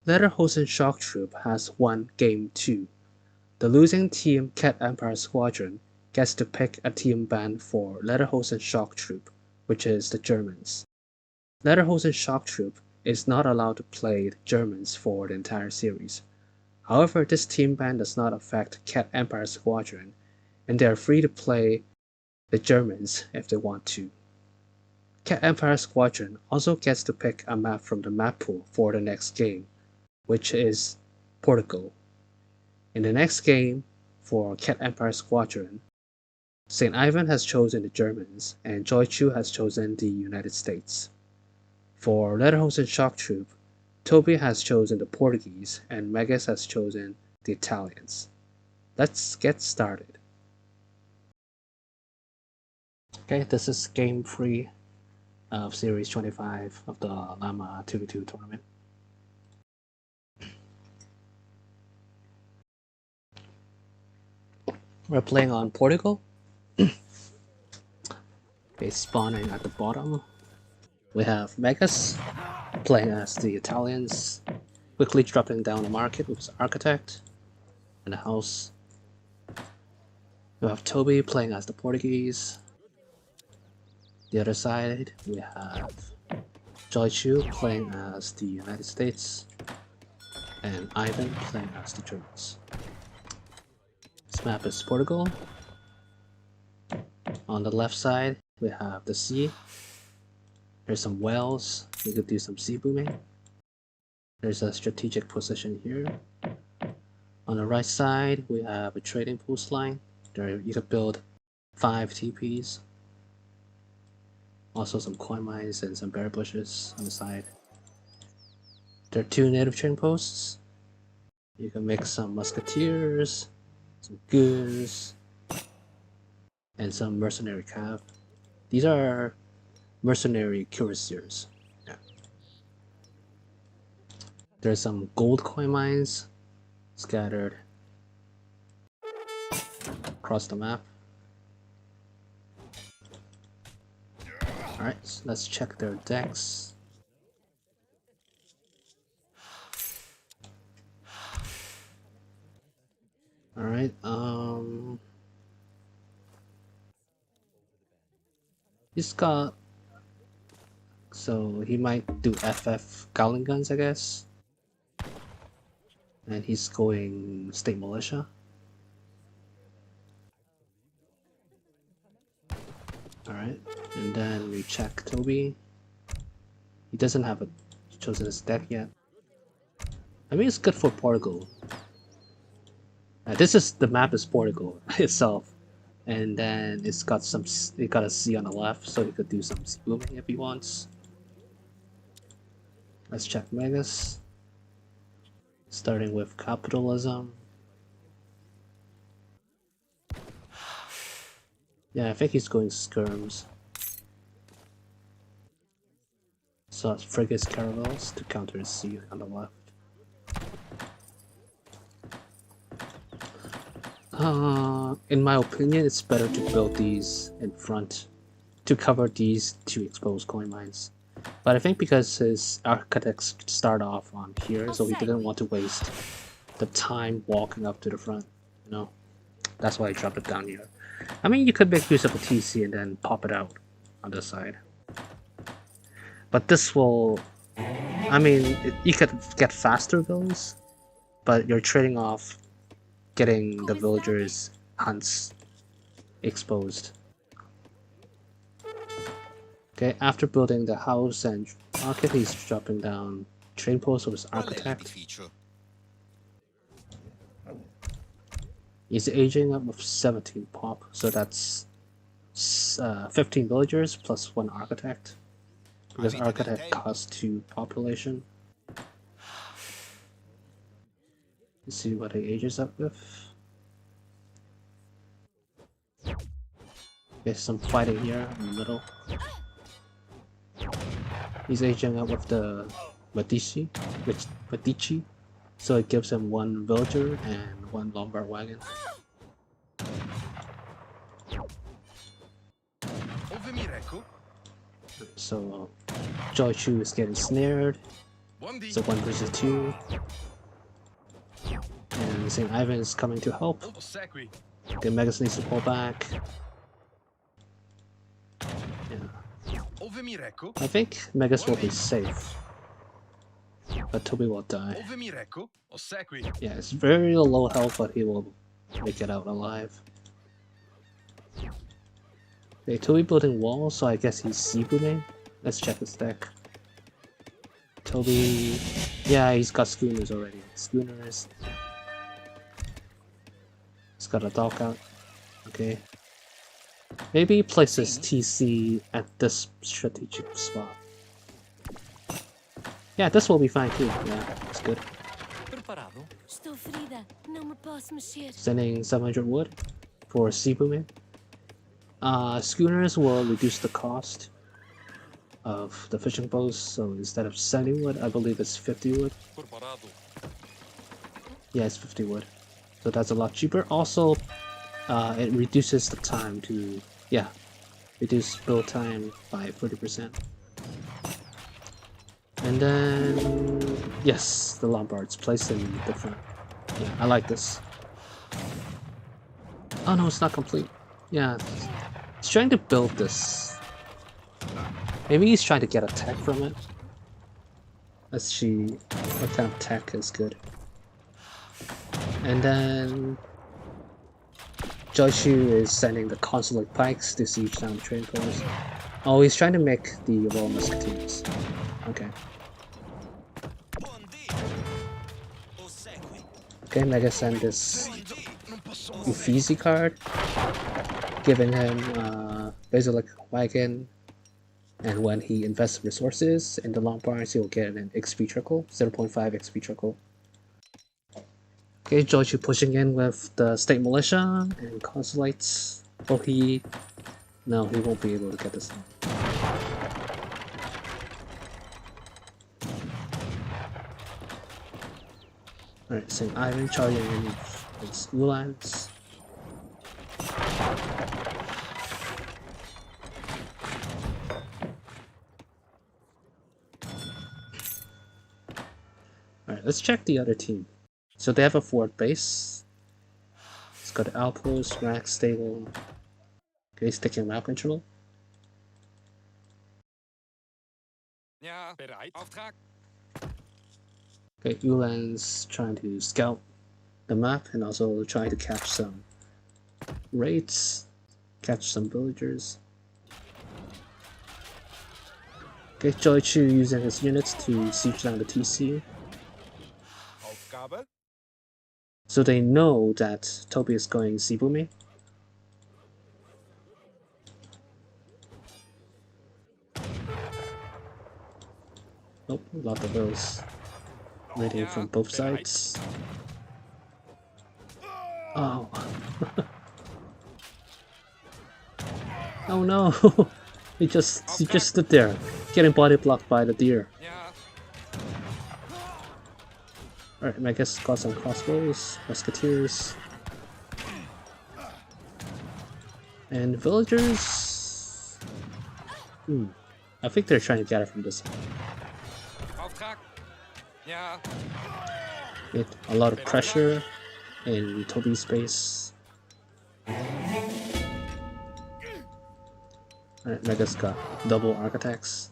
Lederhosen-Shocktroop has won Game 2. The losing team CatEmpireSquadron gets to pick a team band for Lederhosen-Shocktroop, which is the Germans. Lederhosen-Shocktroop is not allowed to play the Germans for the entire series. However, this team ban does not affect CatEmpireSquadron, and they are free to play the Germans if they want to. CatEmpireSquadron also gets to pick a map from the map pool for the next game, which is Portugal. In the next game for CatEmpireSquadron, St. Ivan has chosen the Germans and Joychiu has chosen the United States. For Lederhosen-Shocktroop, Tobi has chosen the Portuguese and Megas has chosen the Italians. Let's get started. Okay, this is game 3 of series 25 of the Llama 2v2 tournament. We're playing on Portugal. Okay, spawning at the bottom. We have Megas playing as the Italians, quickly dropping down the market with his architect and a house. We have Tobi playing as the Portuguese. The other side, we have Joychiu playing as the United States, and Ivan playing as the Germans. This map is Portugal. On the left side, we have the sea. There's some whales. You could do some sea booming. There's a strategic position here. On the right side, we have a trading post line. There you could build 5 TPs. Also some coin mines and some berry bushes on the side. There are 2 native train posts. You can make some musketeers, some goons, and some mercenary cav. These are mercenary cuirassiers. Yeah. There's some gold coin mines scattered across the map. Alright, so let's check their decks. Alright, he's got, so he might do FF Gowling guns, I guess. And he's going state militia. Alright, and then we check Tobi. He doesn't have chosen his deck yet. I mean, it's good for Portugal. The map is Portugal itself, and then it got a sea on the left, so he could do some sea booming if he wants. Let's check Megas. Starting with capitalism. Yeah, I think he's going skirms. So it's frigates caravels to counter his sea on the left. In my opinion, it's better to build these in front to cover these 2 exposed coin mines. But I think because his architects start off on here, so he didn't want to waste the time walking up to the front, you know? That's why I dropped it down here. I mean, you could make use of a TC and then pop it out on this side. But this will... I mean, you could get faster villas, but you're trading off getting the villagers' hunts exposed. Okay, after building the house and market, he's dropping down train posts with his architect. He's aging up with 17 pop, so that's 15 villagers plus 1 architect. Because architect costs 2 population. Let's see what he ages up with. There's some fighting here in the middle. He's aging up with the Medici. So it gives him 1 villager and 1 Lombard wagon. So Joychiu is getting snared. So 1 versus 2. And St. Ivan is coming to help. Okay, Megas needs to pull back. Yeah. I think Megas will be safe. But Tobi will die. Yeah, it's very low health, but he will make it out alive. Okay, Tobi building walls, so I guess he's sea booming. Let's check his deck. Tobi, yeah, he's got schooners already. Schooners. He's got a dock out. Okay. Maybe he places TC at this strategic spot. Yeah, this will be fine too. Yeah, it's good. Preparado? Estou ferida, não me posso mexer. Sending 700 wood for sea booming. Schooners will reduce the cost of the fishing boats, so instead of 70 wood, I believe it's 50 wood. Preparado. Yeah, it's 50 wood. So that's a lot cheaper. Also, it reduces the time to, yeah, reduce build time by 30%. And then, yes, the Lombards placed in the front. Yeah, I like this. Oh no, it's not complete. Yeah, he's trying to build this. Maybe he's trying to get a tech from it. Let's see what kind of tech is good. And then Joychiu is sending the consulate pikes to siege down the train post. Oh, he's trying to make the Royal Musketeers. Okay. Okay, Mega send this Uffizi card, giving him Basilic Wagon, and when he invests resources in the Lombards, he will get an XP trickle, 0.5 XP trickle. Okay, Joychiu pushing in with the State Militia and Consulates. Will he? No, he won't be able to get this done. Alright, St. Ivan charging in his Uhlans. Alright, let's check the other team. So they have a fort base. It's got an outpost, rack, stable. Okay, he's taking map control. Ja, bereit. Auftrag. Okay, Ulan's trying to scout the map and also trying to catch some raids, catch some villagers. Okay, Joychiu using his units to siege down the TC. Aufgabe? So they know that Tobi is going Sibumi. Nope, a lot of those raiding from both sides. Oh. Oh no! he just stood there, getting body blocked by the deer. Ja. Alright, I guess got some crossbows, musketeers, and villagers. I think they're trying to get it from this side. Auftrag. Ja. Get a lot of pressure in Tobi's base. Alright, Mega's got double architects.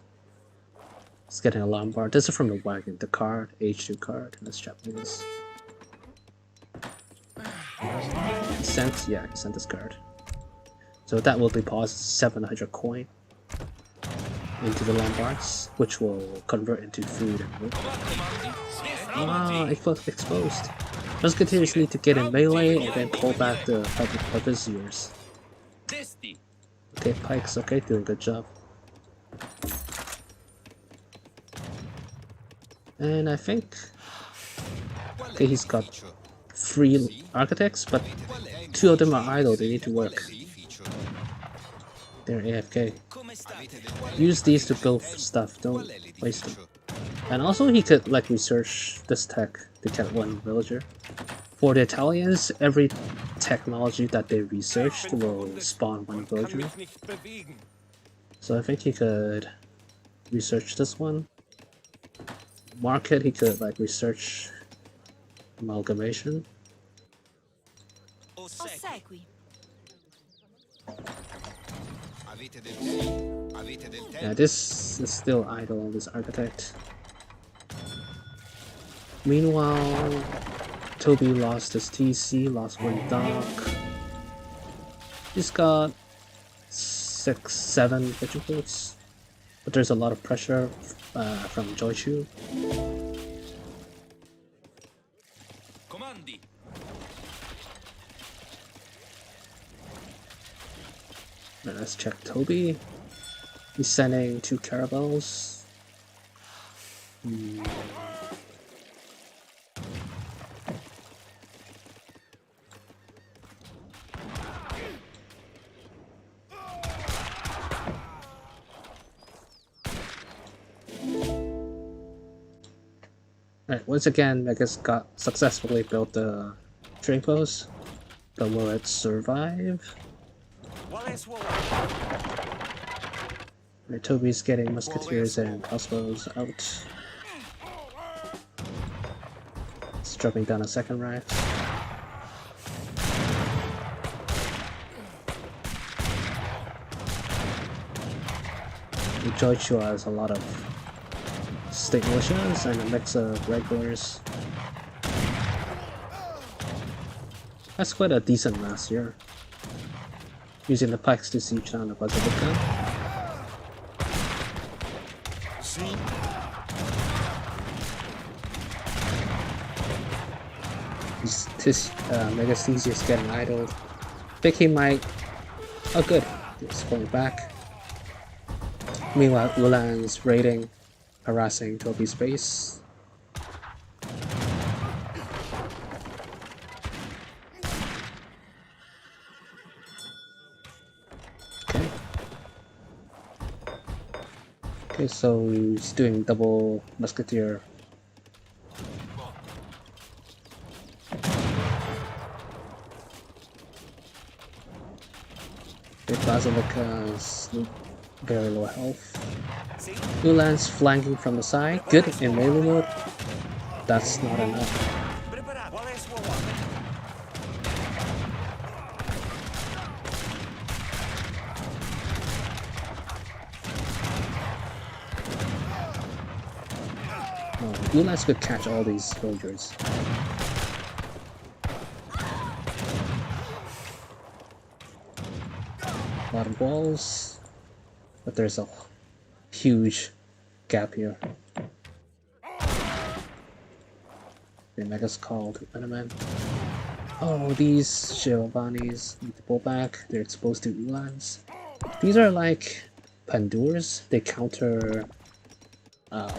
It's getting a Lombard. This is from the wagon, the card, H2 card, and that's Japanese. Sent, yeah, he sent this card. So that will deposit 700 coin into the Lombards, which will convert into food and wood. Ah, exposed. Musketeers need to get in melee and then pull back the Pavisiers. Okay, pikes, okay, doing a good job. And I think... Okay, he's got 3 architects, but 2 of them are idle, they need to work. They're AFK. Use these to build stuff, don't waste them. And also he could like research this tech to get one villager. For the Italians, every technology that they researched will spawn one villager. So I think he could research this one. Market, he could like research amalgamation. Ossequi. Yeah, this is still idle, this architect. Meanwhile, Tobi lost his TC, lost one dock. He's got 6, 7 vision ports, but there's a lot of pressure from Joychiu. Comandi. Let's check Tobi. He's sending 2 caravels. Alright, once again, Megas got successfully built the trading post, but will it survive? Alright, Tobi's getting musketeers and crossbows out. It's dropping down a second raft. The Joychiu has a lot of state militias and a mix of regulars. That's quite a decent mass here. Using the pikes to siege down the Basilica. His Megasthesia is getting idled. I think he might... Oh good, he's going back. Meanwhile, Ulan's raiding, harassing Tobi's base. Okay, so he's doing double musketeer. The Basilica's very low health. Ulan's flanking from the side. Good in melee mode. That's not enough. Ulan's could catch all these soldiers. A lot of walls, but there's a huge gap here. The Mega's called Venomman. Oh, these Giovannis need to pull back. They're exposed to Ulans. These are like Pandurs. They counter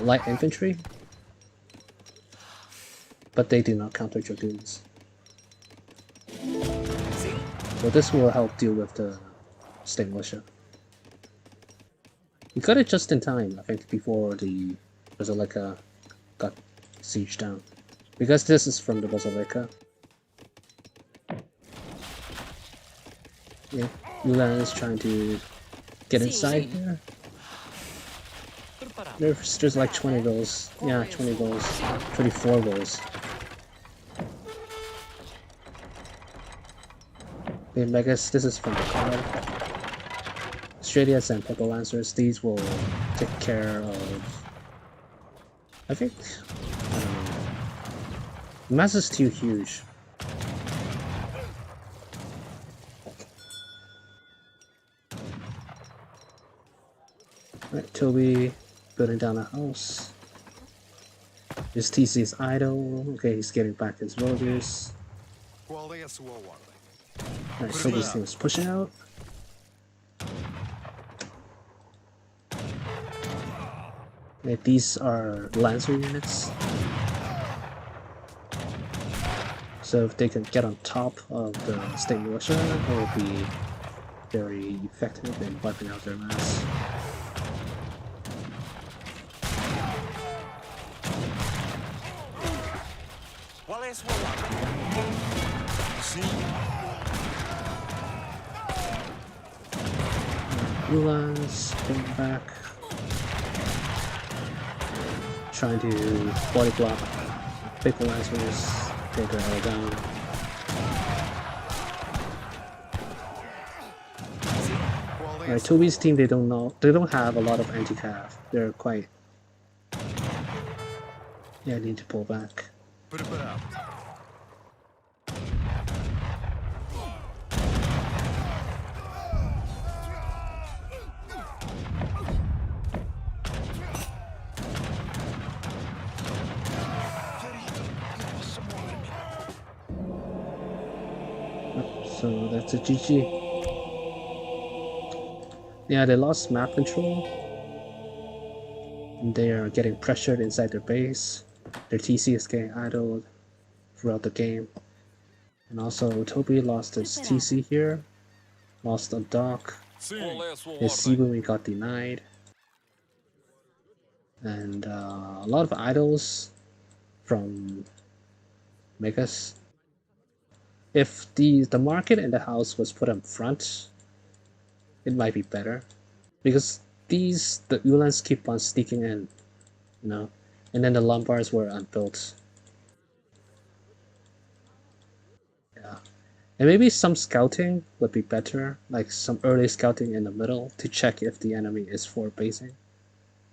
light infantry, but they do not counter dragoons. So this will help deal with the state militia. You got it just in time, I think, before the Basilica got sieged down. Because this is from the Basilica. Yeah, Ulan is trying to get inside here. There's like 20 goals. Yeah, 20 goals. 24 goals. I guess this is from the card. Stradius and Purple Lancers, these will take care of... I think... I don't know. The mass is too huge. Right, Tobi building down a house. His TC is idle. Okay, he's getting back his villagers. Alright, Tobi's team is pushing out. Okay, these are Lancer units. So if they can get on top of the state militia, it will be very effective in wiping out their mass. Qual é a sua ordem? Uhlans going back. Trying to body block big lancers, take her all down. Alright, Tobi's team, they don't have a lot of anti-cav. They're quite... Yeah, I need to pull back. So that's a GG. Yeah, they lost map control. And they are getting pressured inside their base. Their TC is getting idled throughout the game. And also, Tobi lost his TC here. Lost a dock. Qual é a sua His sea ordem? booming got denied. And a lot of idols from Megas. If the market and the house was put up front, it might be better, because the Uhlans keep on sneaking in, you know, and then the Lombards were unbuilt. Yeah, and maybe some scouting would be better, like some early scouting in the middle to check if the enemy is forward basing,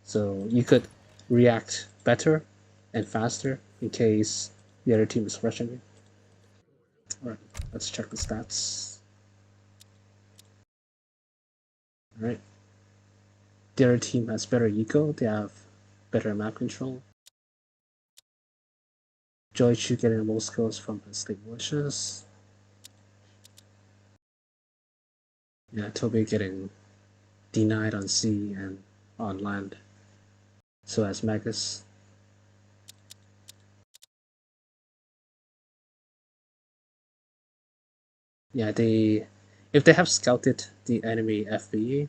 so you could react better and faster in case the other team is rushing you. Alright, let's check the stats. Alright. The other team has better eco, they have better map control. Joychiu getting the most kills from his state militias. Yeah, Tobi getting denied on sea and on land. So has Magus. Yeah, if they have scouted the enemy FBE,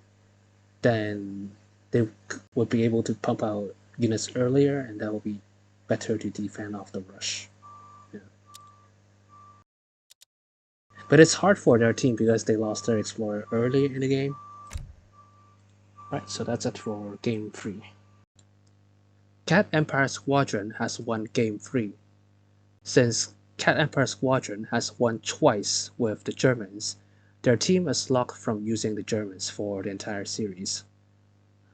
then they would be able to pump out units earlier, and that will be better to defend off the rush. Yeah. But it's hard for their team because they lost their explorer early in the game. Right, so that's it for game 3. CatEmpireSquadron has won game 3. Since CatEmpireSquadron has won twice with the Germans, their team is locked from using the Germans for the entire series.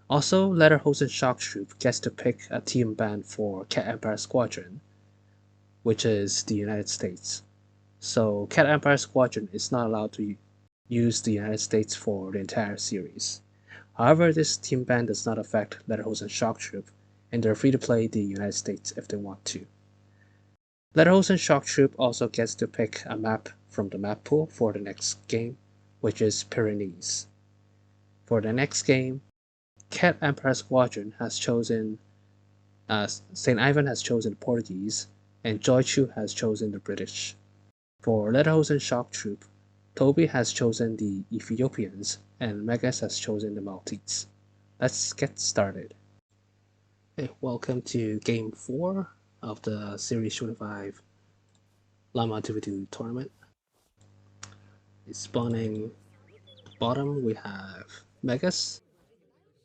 Also, Lederhosen-Shocktroop gets to pick a team band for CatEmpireSquadron, which is the United States. So CatEmpireSquadron is not allowed to use the United States for the entire series. However, this team ban does not affect Lederhosen-Shocktroop, and they're free to play the United States if they want to. Lederhosen-Shocktroop also gets to pick a map from the map pool for the next game, which is Pyrenees. For the next game, CatEmpireSquadron has chosen St. Ivan has chosen Portuguese, and Joychiu has chosen the British. For Lederhosen-Shocktroop, Tobi has chosen the Ethiopians, and Megas has chosen the Maltese. Let's get started. Hey, welcome to Game 4 of the Series 25 Llama 2v2 tournament. Spawning bottom, we have Megas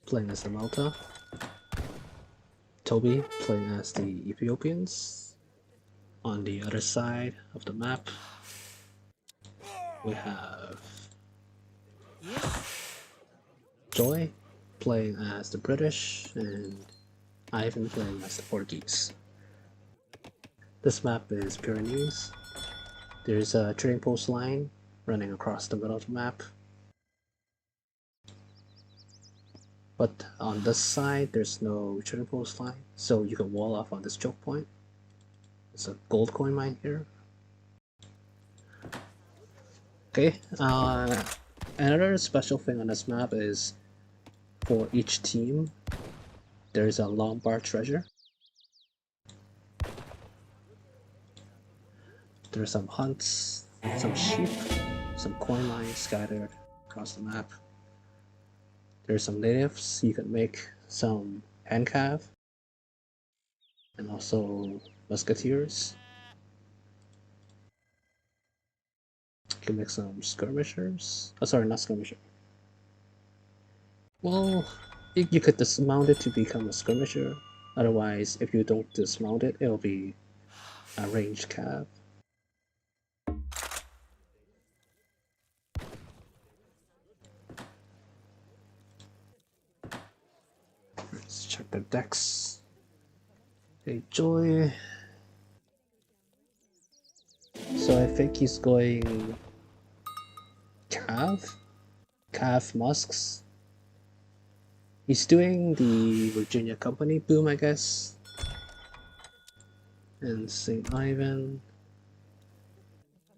playing as the Malta, Tobi playing as the Ethiopians. On the other side of the map, we have Joy playing as the British and Ivan playing as the Portuguese. This map is Pyrenees. There's a trading post line running across the middle of the map. But on this side, there's no trading post line, so you can wall off on this choke point. There's a gold coin mine here. Okay, another special thing on this map is for each team, there's a Lombard treasure. There's some hunts, some sheep, some coin mines scattered across the map. There's some natives, you can make some hand cav, and also musketeers. can make some skirmishers. Oh, sorry, not skirmisher. Well, you could dismount it to become a skirmisher. Otherwise, if you don't dismount it, it'll be a ranged cav. Let's check the decks. Okay, Joy. So I think he's going Cav Musks. He's doing the Virginia Company boom, I guess. And St. Ivan.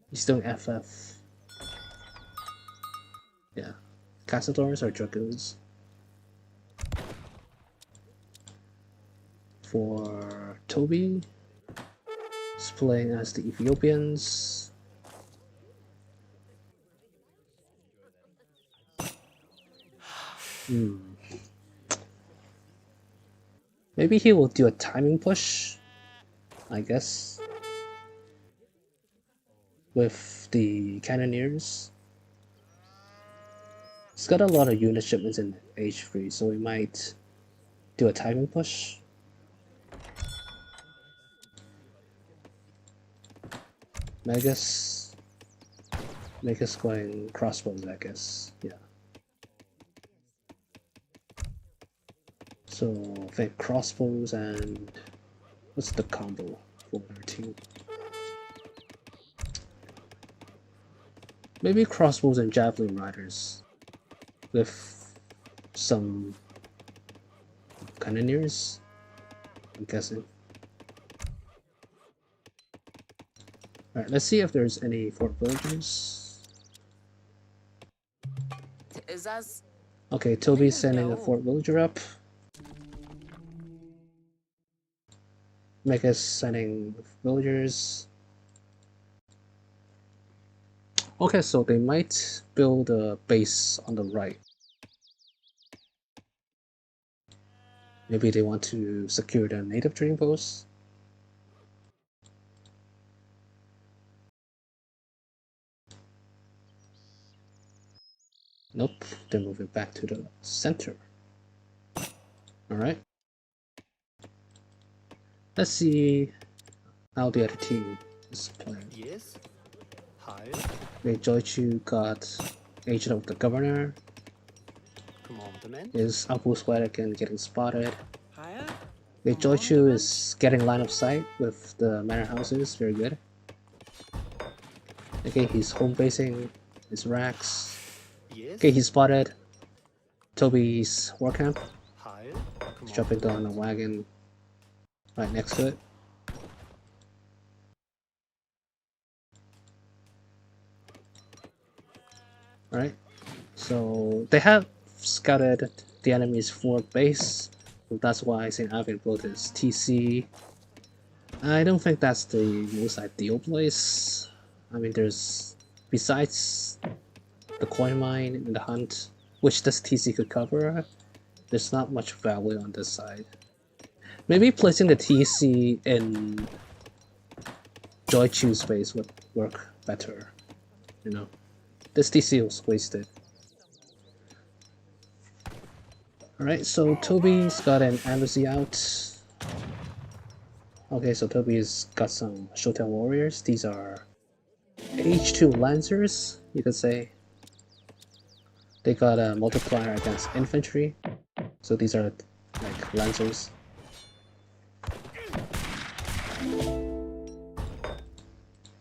He's doing FF. Yeah. Castadors or Dragoons. For Tobi, he's playing as the Ethiopians. Maybe he will do a timing push, I guess, with the Cannoneers. He's got a lot of unit shipments in H3, so we might do a timing push. Megas going crossbows, I guess. Yeah. So I think crossbows and what's the combo for our team? Maybe crossbows and javelin riders with some cannoneers, I'm guessing. Alright, let's see if there's any fort villagers. Okay, Tobi's sending a fort villager up. Mega's sending villagers. Okay, so they might build a base on the right. Maybe they want to secure the native trading post. Nope, they're moving back to the center. Alright. Let's see how the other team is playing. Yes. Hi. Okay, Joychiu got Agent of the Governor. Commandment. Is Abu Swede again getting spotted? Higher. Okay, Joychiu is getting line of sight with the manor houses, very good. Okay, he's home basing his racks. Yes. Okay, he's spotted Tobi's war camp. Hi. He's jumping down a wagon right next to it. Alright, so they have scouted the enemy's fort base, so that's why St. Ivan built his TC. I don't think that's the most ideal place. I mean, there's, besides the coin mine and the hunt, which this TC could cover, there's not much value on this side. Maybe placing the TC in Joychiu's base would work better, you know. This TC was wasted. Alright, so Tobi's got an embassy out. Okay, so Tobi's got some Shotel warriors. These are H2 Lancers, you could say. They got a multiplier against infantry. So these are like Lancers.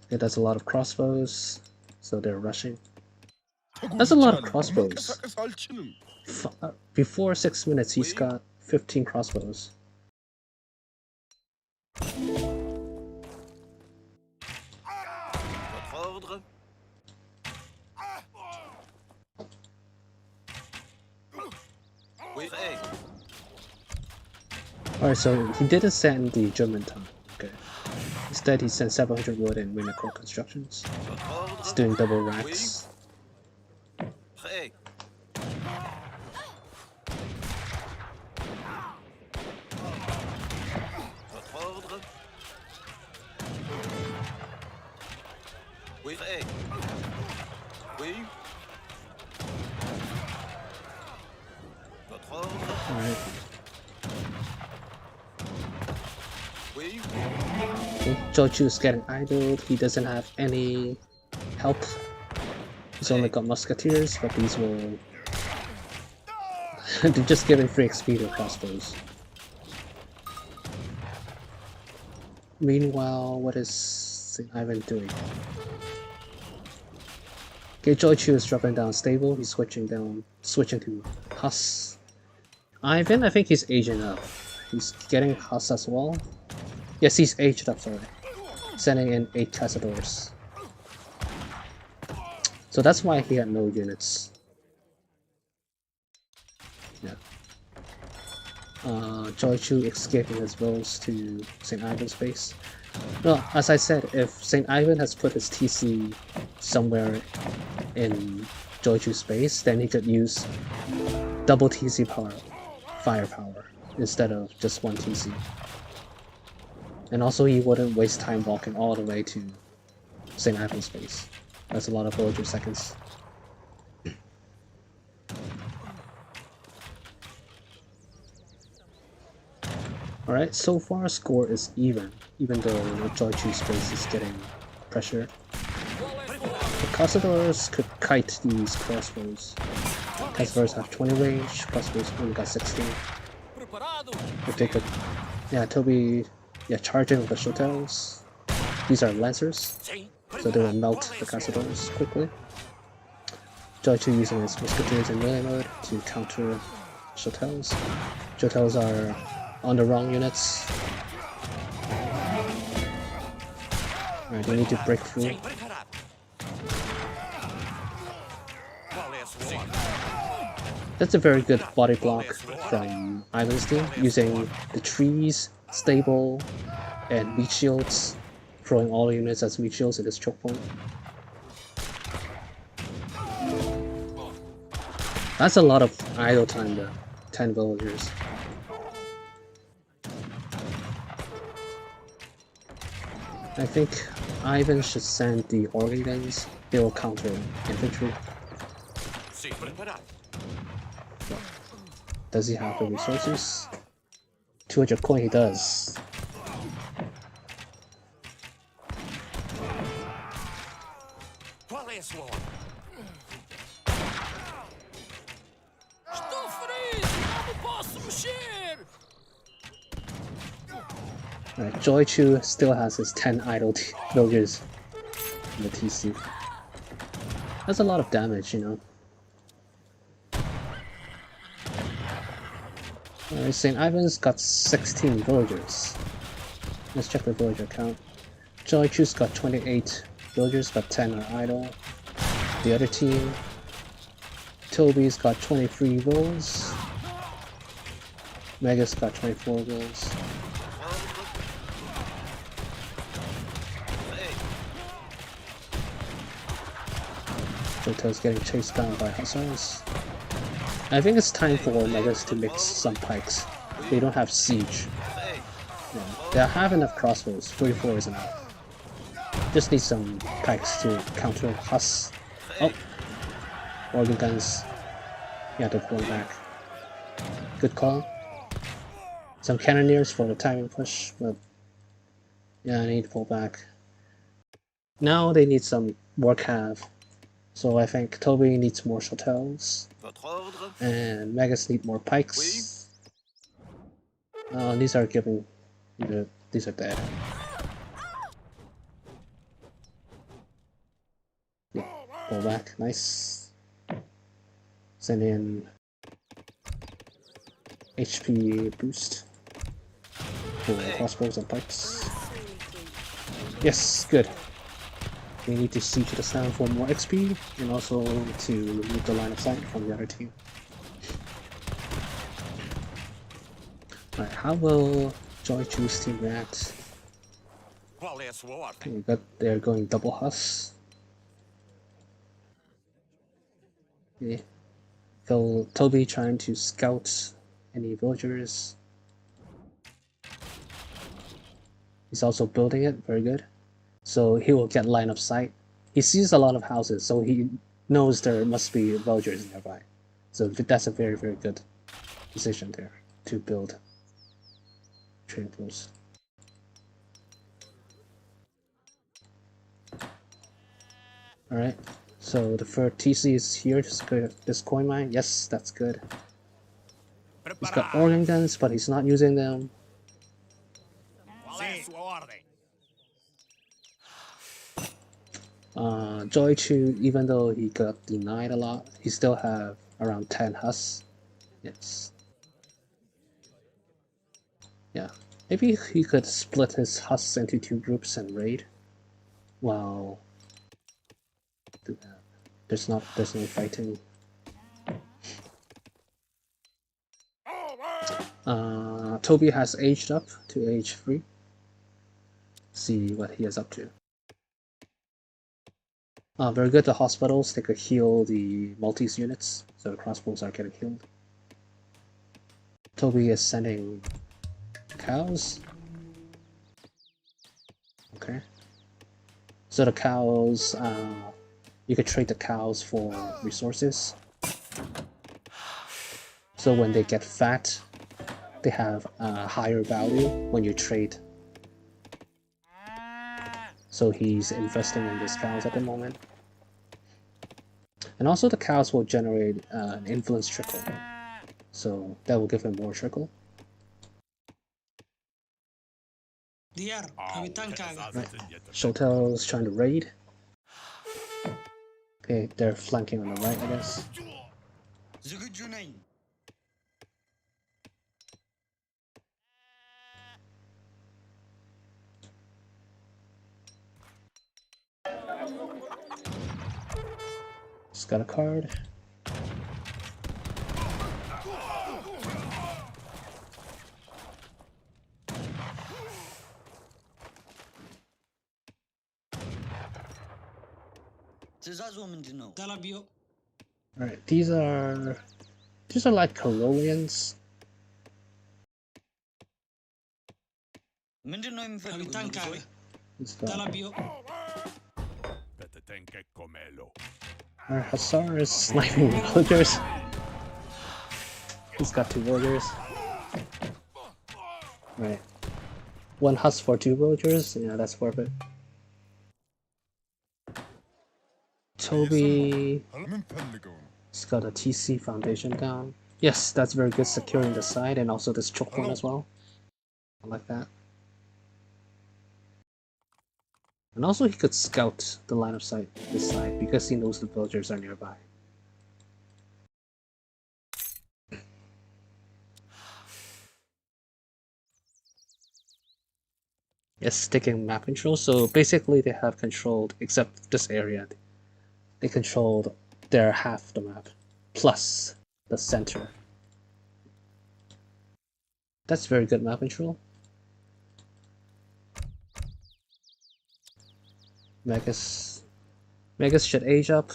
Okay, that's a lot of crossbows. So they're rushing. That's a lot of crossbows. Before 6 minutes, he's got 15 crossbows. Alright, so he didn't send the German tank. Okay. Instead, he sent 700 wood and Winacore constructions. He's doing double racks. Joychiu is getting idled. He doesn't have any help. He's only got musketeers, but these will... They're just giving free XP to crossbows. Meanwhile, what is St. Ivan doing? Okay, Joychiu is dropping down stable. He's switching to Huss. Ivan, I think he's aging up. He's getting Huss as well. Yes, he's aged up, sorry. Sending in 8 Cazadors. So that's why he had no units. Yeah. Joychiu escaping his villas to St. Ivan's base. Well, as I said, if St. Ivan has put his TC somewhere in Joychiu's base, then he could use double TC firepower instead of just one TC. And also he wouldn't waste time walking all the way to St. Ivan's base. That's a lot of villager seconds. Alright, so far score is even though Joychiu's base is getting pressure. The Cazadors could kite these crossbows. Cazadors have 20 range, crossbows only got 16. If they could... Yeah, Tobi... Yeah, charging with the Shotels. These are Lancers, so they will melt the Cazadors quickly. Joychiu using his Musketeers in melee mode to counter Shotels. Shotels are on the wrong units. Alright, they need to break through. That's a very good body block from Ivan's team, using the trees, stable, and meat shields, throwing all the units as meat shields at this choke point. That's a lot of idle time though, 10 villagers. I think Ivan should send the organ guns, they will counter infantry. Does he have the resources? 200 coin he does. Alright, Joychiu still has his 10 idle villagers in the TC. That's a lot of damage, you know. Alright, St. Ivan's got 16 villagers. Let's check the villager count. Joychiu's got 28 villagers, but 10 are idle. The other team, Tobi's got 23 villas. Mega's got 24 villas. Jota's getting chased down by hussars. I think it's time for Megas to mix some pikes. They don't have siege. Yeah, they have enough crossbows, 34 is enough. Just need some pikes to counter Huss. Oh! Organ guns. Yeah, they're going back. Good call. Some cannoneers for the timing push, but yeah, I need to pull back. Now they need some more cav. So I think Tobi needs more Shotels. And Megas need more pikes. These are giving... These are dead. Yeah, pull back, nice. Send in HP boost for crossbows and pikes. Yes, good. We need to siege the sound for more XP, and also to remove the line of sight from the other team. Alright, how will Joychiu's team react? Okay, but they're going double Huss. Okay. Tobi trying to scout any villagers. He's also building it, very good. So he will get line of sight. He sees a lot of houses, so he knows there must be villagers nearby. So that's a very, very good position there to build trading posts. Alright, so the third TC is here to secure this coin mine. Yes, that's good. He's got organ guns, but he's not using them. Qual è sua ordine? Joychiu, even though he got denied a lot, he still have around 10 husks. Yes. Yeah. Maybe he could split his husks into 2 groups and raid. While there's no fighting. Tobi has aged up to age 3. See what he is up to. Very good. The hospitals, they could heal the Maltese units, so the crossbows are getting healed. Tobi is sending cows. Okay. So the cows, you could trade the cows for resources. So when they get fat, they have a higher value when you trade. So he's investing in these cows at the moment. And also the cows will generate an influence trickle. So that will give him more trickle. Right. Shotel is trying to raid. Okay, they're flanking on the right, I guess. Just got a card. Alright, these are like Carolians. Our Hussar is sniping villagers. He's got 2 villagers. Right. 1 husk for 2 villagers, yeah, that's worth it. Tobi has got a TC foundation down. Yes, that's very good, securing the side and also this choke one as well. I like that. And also he could scout the line of sight this side because he knows the villagers are nearby. Yes, sticking map control, so basically they have controlled, except this area, they controlled their half the map, plus the center. That's very good map control. Megas should age up.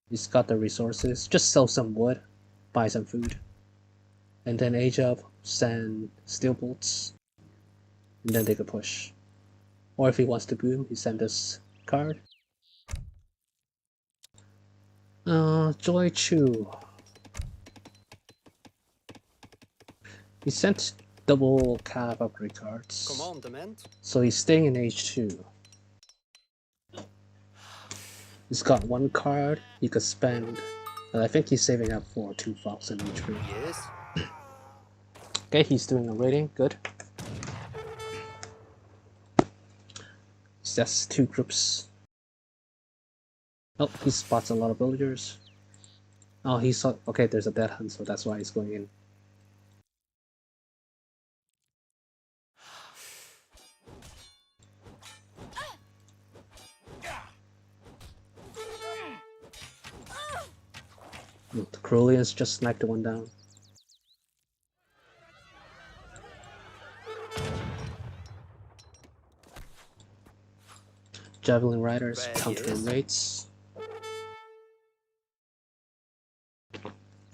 He's got the resources. Just sell some wood, buy some food, and then age up, send steel bolts, and then they could push. Or if he wants to boom, he send this card. Joychiu. He sent double cav upgrade cards. Commandment. So he's staying in H2. He's got 1 card he could spend. I think he's saving up for 2 fox in HP. Yes. Okay, he's doing a rating. Good. It's just 2 groups. Oh, he spots a lot of villagers. Oh, he saw. Okay, there's a dead hunt, so that's why he's going in. Oh, the Crolians just sniped the one down. Javelin Riders countering raids.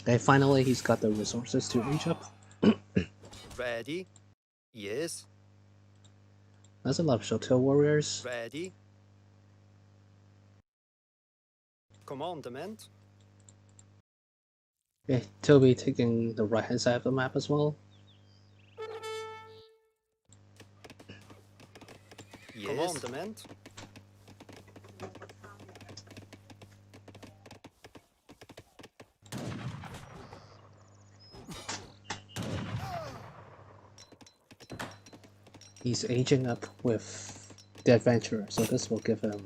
Okay, finally he's got the resources to reach up. Ready. Yes. There's a lot of Shotel warriors. Ready. Commandment. Okay, Tobi taking the right hand side of the map as well. Yes. Commandment. He's aging up with the adventurer, so this will give him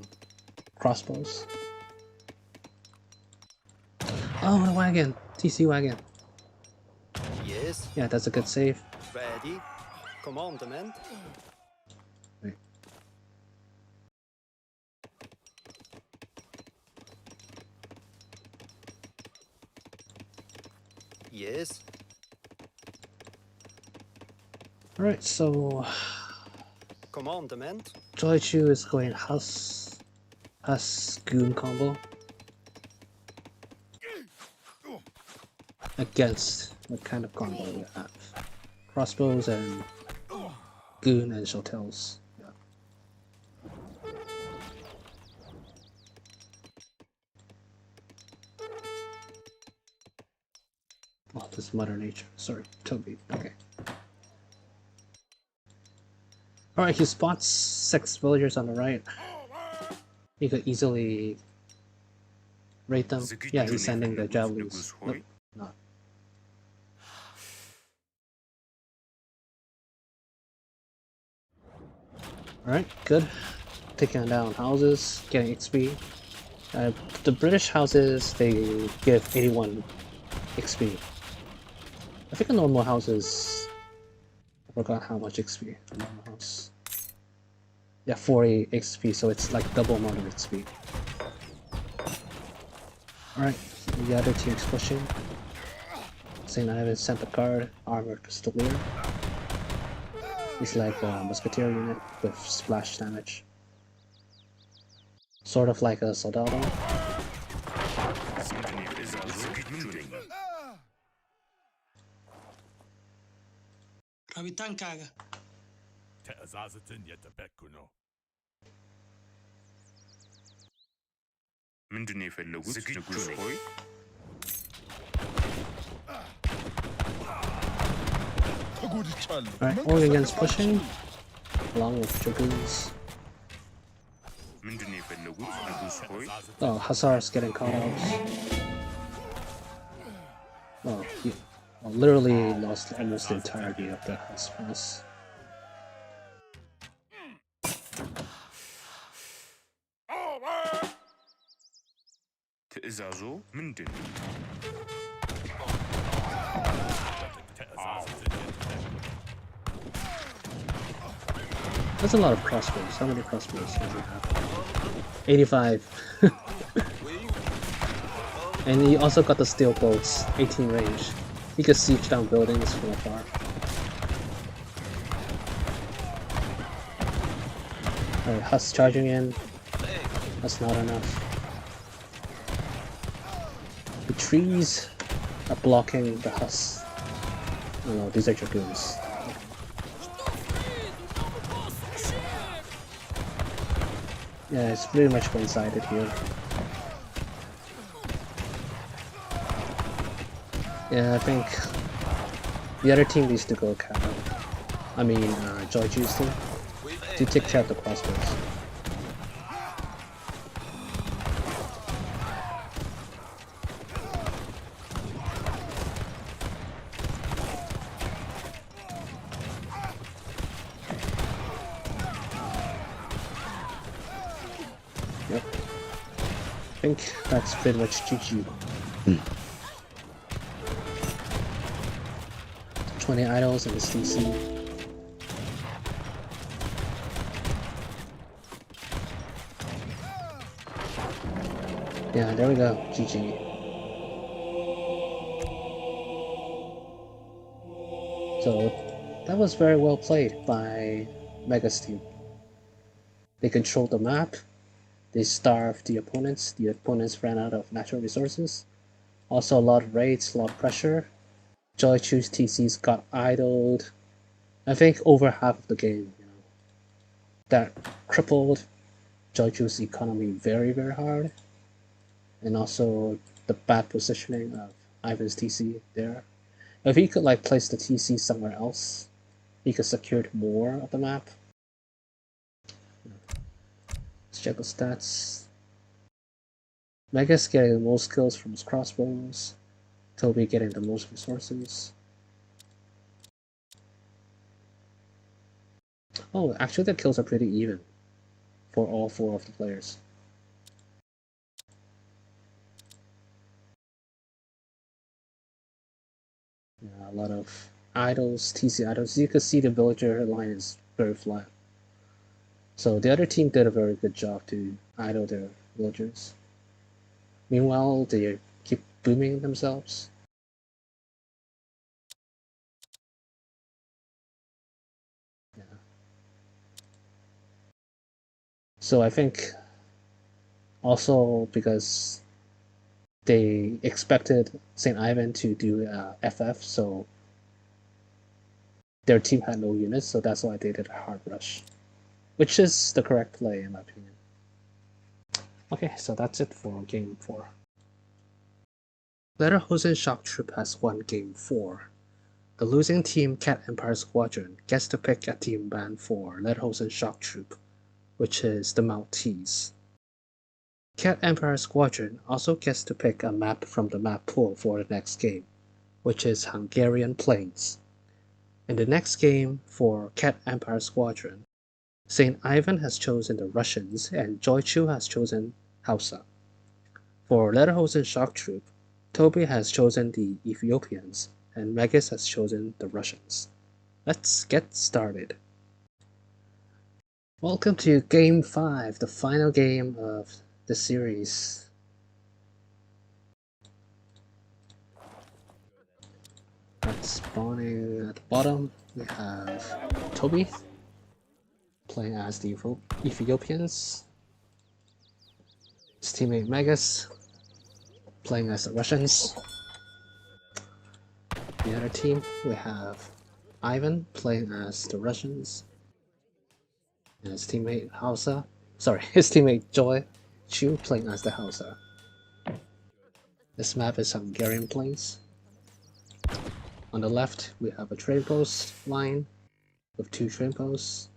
crossbows. Oh, the wagon! TC wagon. Yes. Yeah, that's a good save. Ready. Commandment. Wait. Yes. Alright, so Commandment. Joychiu is going goon combo against what kind of combo we have? Crossbows and goon and shotels. Yeah. Oh, this is Mother Nature. Sorry, Tobi. Okay. Alright, he spots 6 villagers on the right. He could easily raid them. Yeah, he's sending the javelins. Nope, not. Alright, good. Taking down houses, getting XP. The British houses, they give 81 XP. I think a normal house is... I forgot how much XP a normal house. Yeah, 40 XP, so it's like double amount of XP. Alright, the other team's pushing. St. Ivan sent a card, Armored Pistolier. He's like a musketeer unit with splash damage. Sort of like a soldado. Kapitan Kaga. تأزازة يتبكن. ምንድን የፈለጉት ንጉስ ሆይ? Alright, Oregon's pushing, along with Dragoons. ምንድን የፈለጉት ንጉስ ሆይ? Oh, Hussars getting caught out. Oh, he literally lost almost the entirety of the Hussars. ትእዛዙ ምንድን ነው? That's a lot of crossbows. How many crossbows does he have? 85. And he also got the steel bolts, 18 range. He could siege down buildings from afar. Alright, Huss charging in. That's not enough. The trees are blocking the Huss. Oh no, these are Dragoons. Yeah, it's pretty much one-sided here. Yeah, I think the other team needs to go counter. I mean, Joychiu's team to take care of the crossbows. Yep. I think that's pretty much GG. 20 idols in the CC. Yeah, there we go. GG. So, that was very well played by Mega's team. They controlled the map. They starved the opponents ran out of natural resources. Also a lot of raids, a lot of pressure. Joychiu's TCs got idled. I think over half of the game, that crippled Joychiu's economy very, very hard. And also the bad positioning of Ivan's TC there. If he could like place the TC somewhere else, he could secure more of the map. Let's check the stats. Mega's getting the most kills from his crossbows. Tobi getting the most resources. Oh, actually the kills are pretty even for all 4 of the players. Yeah, a lot of idols, TC idols. You can see the villager line is very flat. So the other team did a very good job to idle their villagers. Meanwhile, they keep booming themselves. Yeah. So I think also because they expected St. Ivan to do FF, so their team had no units, so that's why they did a hard rush, which is the correct play in my opinion. Okay, so that's it for game 4. Lederhosen-Shocktroop has won game 4. The losing team, CatEmpireSquadron, gets to pick a team ban for Lederhosen-Shocktroop, which is the Maltese. CatEmpireSquadron also gets to pick a map from the map pool for the next game, which is Hungarian Plains. In the next game for CatEmpireSquadron, St. Ivan has chosen the Russians and Joychiu has chosen Hausa. For Lederhosen-Shocktroop, Tobi has chosen the Ethiopians and Megas has chosen the Russians. Let's get started. Welcome to Game 5, the final game of the series. Spawning at the bottom, we have Tobi playing as the Ethiopians. His teammate Megas playing as the Russians. The other team, we have Ivan playing as the Russians. And his teammate his teammate Joychiu playing as the Hausa. This map is Hungarian Plains. On the left, we have a trade post line with 2 trade posts.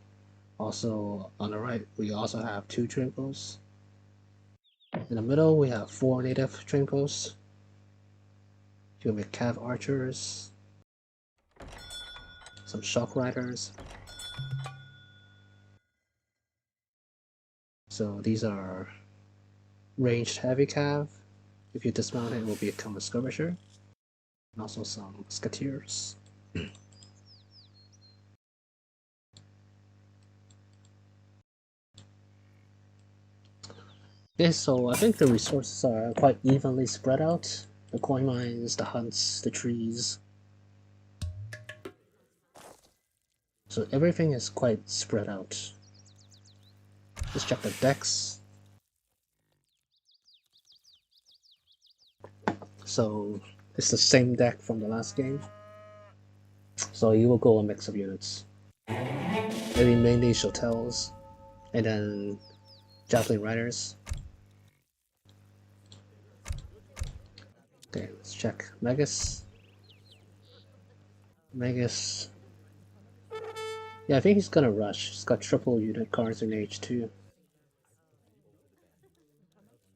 Also, on the right, we also have 2 trade posts. In the middle, we have 4 native trade posts. 2 cav archers. Some shock riders. So these are ranged heavy cav. If you dismount it, it will become a skirmisher. And also some musketeers. Okay, so I think the resources are quite evenly spread out. The coin mines, the hunts, the trees. So everything is quite spread out. Let's check the decks. So it's the same deck from the last game. So you will go a mix of units. Maybe mainly Chotels, and then Javelin Riders. Okay, let's check Megas. Yeah, I think he's gonna rush. He's got triple unit cards in H2.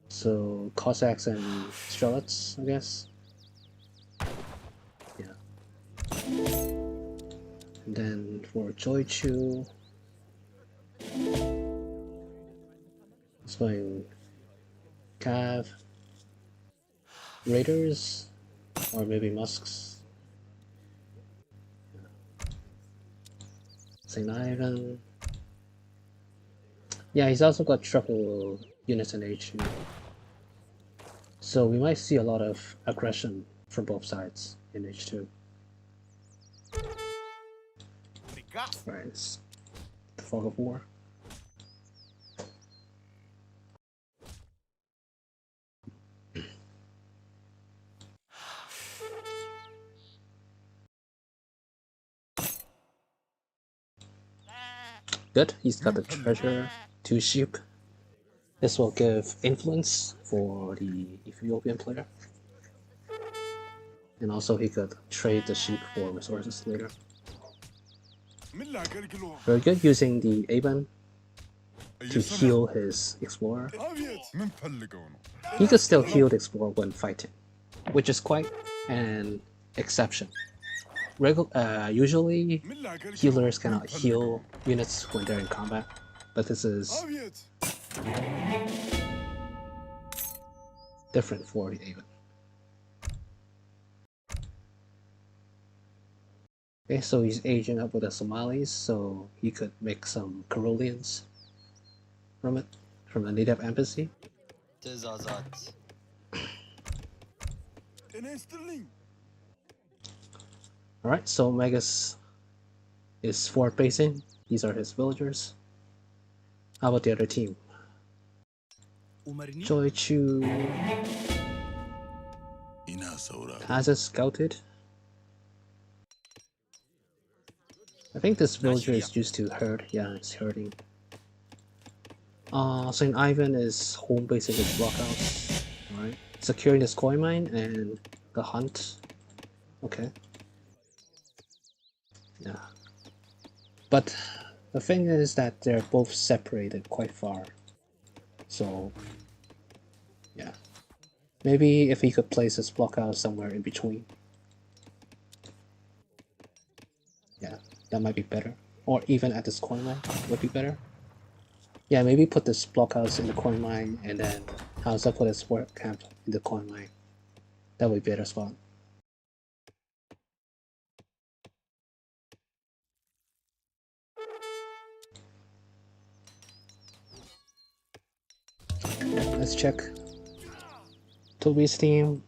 So Cossacks and Strelets, I guess. Yeah. And then for Joychiu, it's going Cav, Raiders, or maybe Musks. St. Ivan. Yeah, he's also got triple units in H2. So we might see a lot of aggression from both sides in H2. Right, it's the Fog of War. Good, he's got the treasure, 2 sheep. This will give influence for the Ethiopian player. And also he could trade the sheep for resources later. Very good, using the Aban to heal his explorer. He could still heal the explorer when fighting, which is quite an exception. Usually healers cannot heal units when they're in combat, but this is different for Avon. Okay, so he's aging up with the Somalis, so he could make some Caroleans from it, from the native embassy. Tezazat. Alright, so Megas is forward facing. These are his villagers. How about the other team? Joychiu hasn't scouted. I think this villager is used to herd. Yeah, it's herding. St. Ivan is home basing his blockhouse. Alright. Securing this coin mine and the hunt. Okay. Yeah. But the thing is that they're both separated quite far. So yeah. Maybe if he could place his blockhouse somewhere in between. Yeah, that might be better. Or even at this coin mine would be better. Yeah, maybe put this blockhouse in the coin mine and then Hausa put his work camp in the coin mine. That would be a better spot. Let's check Tobi's team.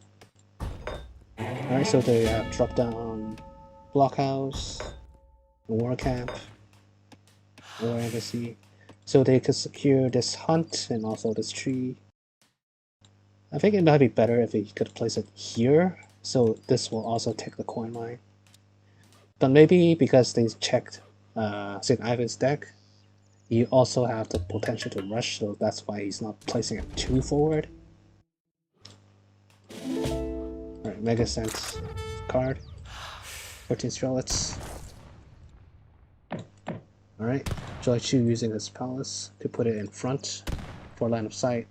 Alright, so they have dropped down blockhouse, a war camp, war embassy. So they could secure this hunt and also this tree. I think it might be better if he could place it here, so this will also take the coin mine. But maybe because they checked St. Ivan's deck, you also have the potential to rush, so that's why he's not placing it too forward. Alright, Mega sent card. 14 Strelets. Alright, Joychiu using his palace to put it in front for line of sight,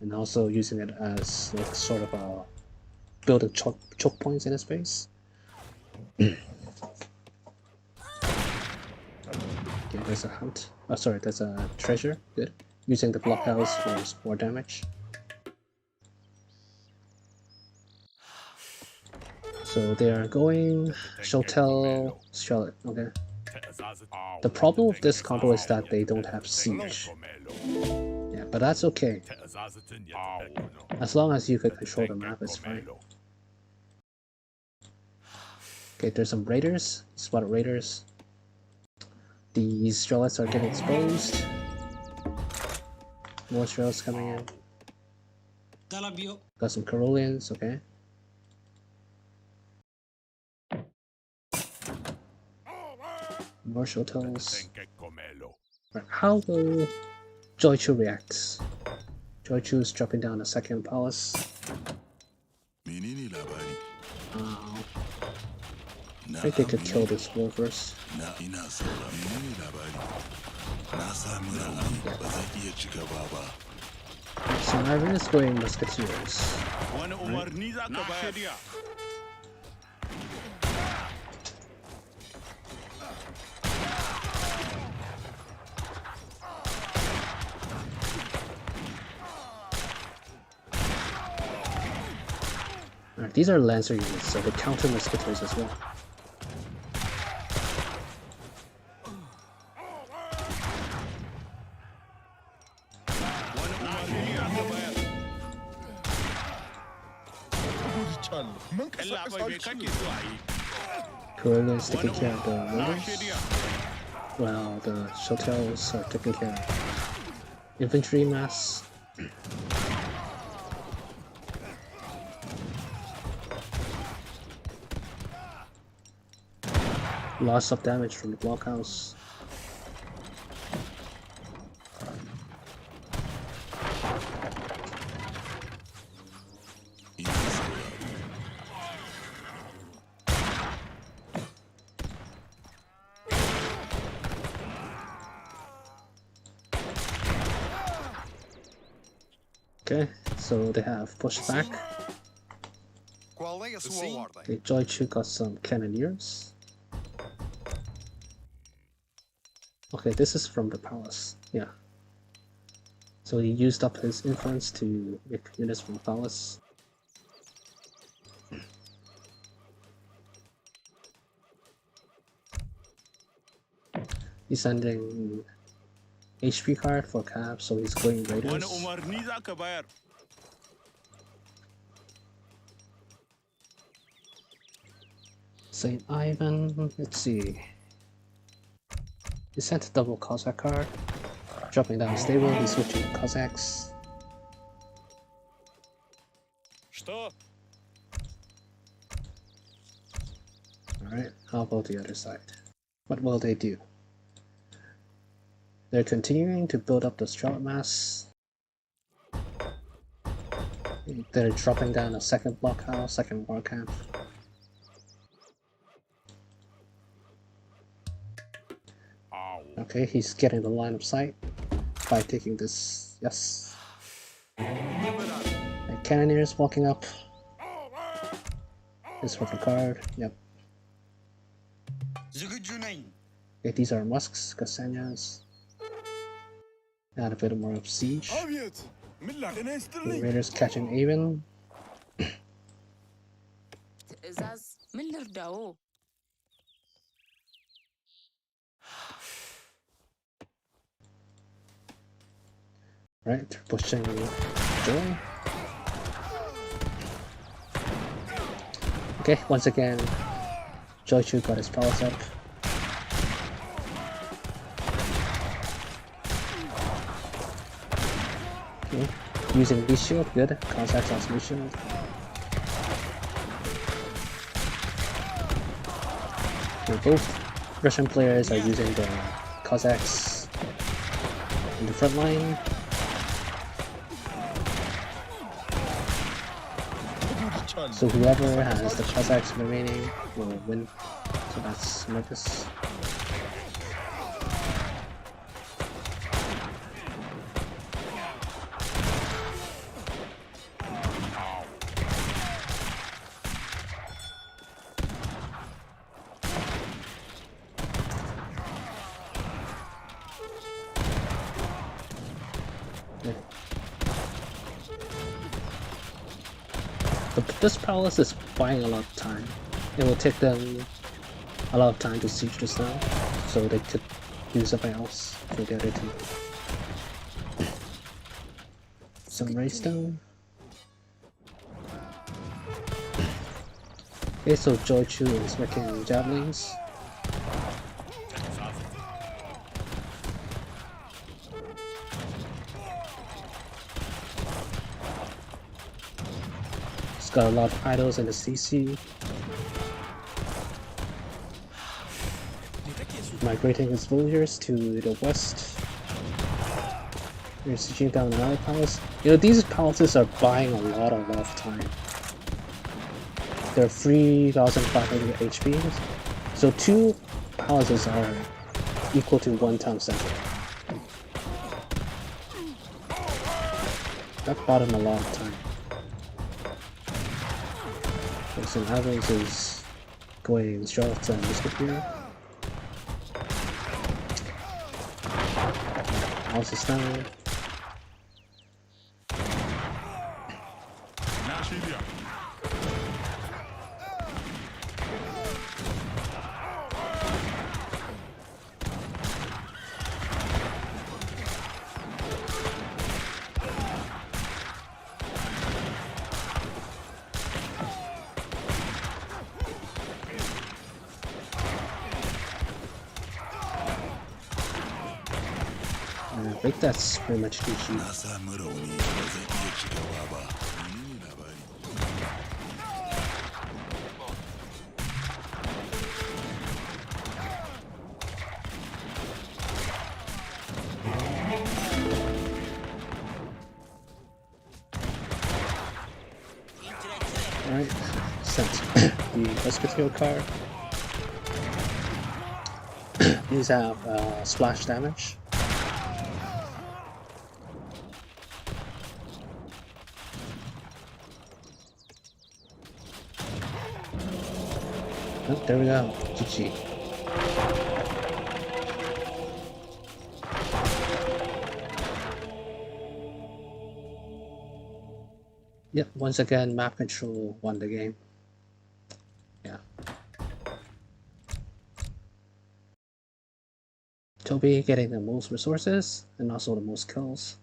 and also using it as like sort of a building choke points in his base. Okay, there's a hunt. Oh, sorry, there's a treasure. Good. Using the blockhouse for more damage. So they are going Shotel Strellet. Okay. The problem with this combo is that they don't have siege. Yeah, but that's okay. As long as you can control the map, it's fine. Okay, there's some raiders. Spotted raiders. These Strelets are getting exposed. More Strelets coming in. Got some Caroleans, okay. More Shotels. Right, how will Joychiu react? Joychiu is dropping down a second palace. I think they could kill this war first. So Ivan is going musketeers. Right. Alright, these are Lancer units, so they counter musketeers as well. Caroleans taking care of the raiders, while the Shotels are taking care of infantry mass. Loss of damage from the blockhouse. Okay, so they have pushed back. Okay, Joychiu got some cannoneers. Okay, this is from the palace. Yeah. So he used up his influence to make units from the palace. He's sending HP card for Cap, so he's going Raiders. Saint Ivan, let's see. He sent a double Cossack card. Dropping down stable, he's switching to Cossacks. Что? Alright, how about the other side? What will they do? They're continuing to build up the Strelt mass. They're dropping down a second blockhouse, second war camp. Okay, he's getting the line of sight by taking this. Yes. And cannoneers walking up. This for the card. Yep. Okay, these are Musks, Cassanias. Add a bit more of siege. The Raiders catching Avon. تقزاز من الرداو. Right, they're pushing Joy. Okay, once again, Joychiu got his palace up. Okay, using B shield, good. Cossacks on B shield. Okay, both Russian players are using the Cossacks in the front line. So whoever has the Cossacks remaining will win. So that's Marcus. This palace is buying a lot of time. It will take them a lot of time to siege this now, so they could do something else for the other team. Some raystone. Okay, so Joychiu is making javelins. Got a lot of idols in the CC. Migrating his villagers to the west. They're sieging down another palace. You know, these palaces are buying a lot of time. They're 3,500 HP. So 2 palaces are equal to 1 town center. That bought him a lot of time. St. Ivan's is going Charlotte and Musketeer. House is down. I think that's pretty much GG. Alright, sent the Musketeer card. These have splash damage. Oh, there we go. GG. Yep, once again, map control won the game. Yeah. Tobi getting the most resources and also the most kills.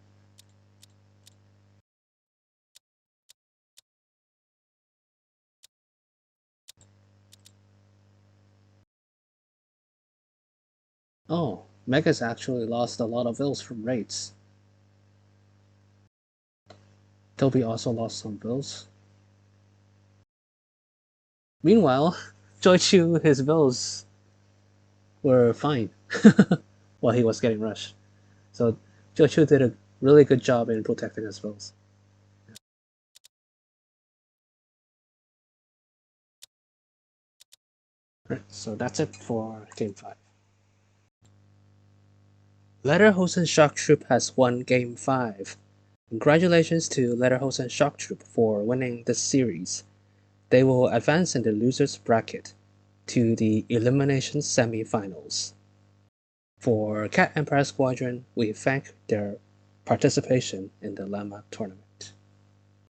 Oh, Megas actually lost a lot of vills from raids. Tobi also lost some vills. Meanwhile, Joychiu, his vills were fine while he was getting rushed. So Joychiu did a really good job in protecting his vills. Alright, so that's it for Game 5. Lederhosen-Shocktroop has won Game 5. Congratulations to Lederhosen-Shocktroop for winning this series. They will advance in the losers bracket to the elimination semi-finals. For CatEmpireSquadron, we thank their participation in the Llama tournament.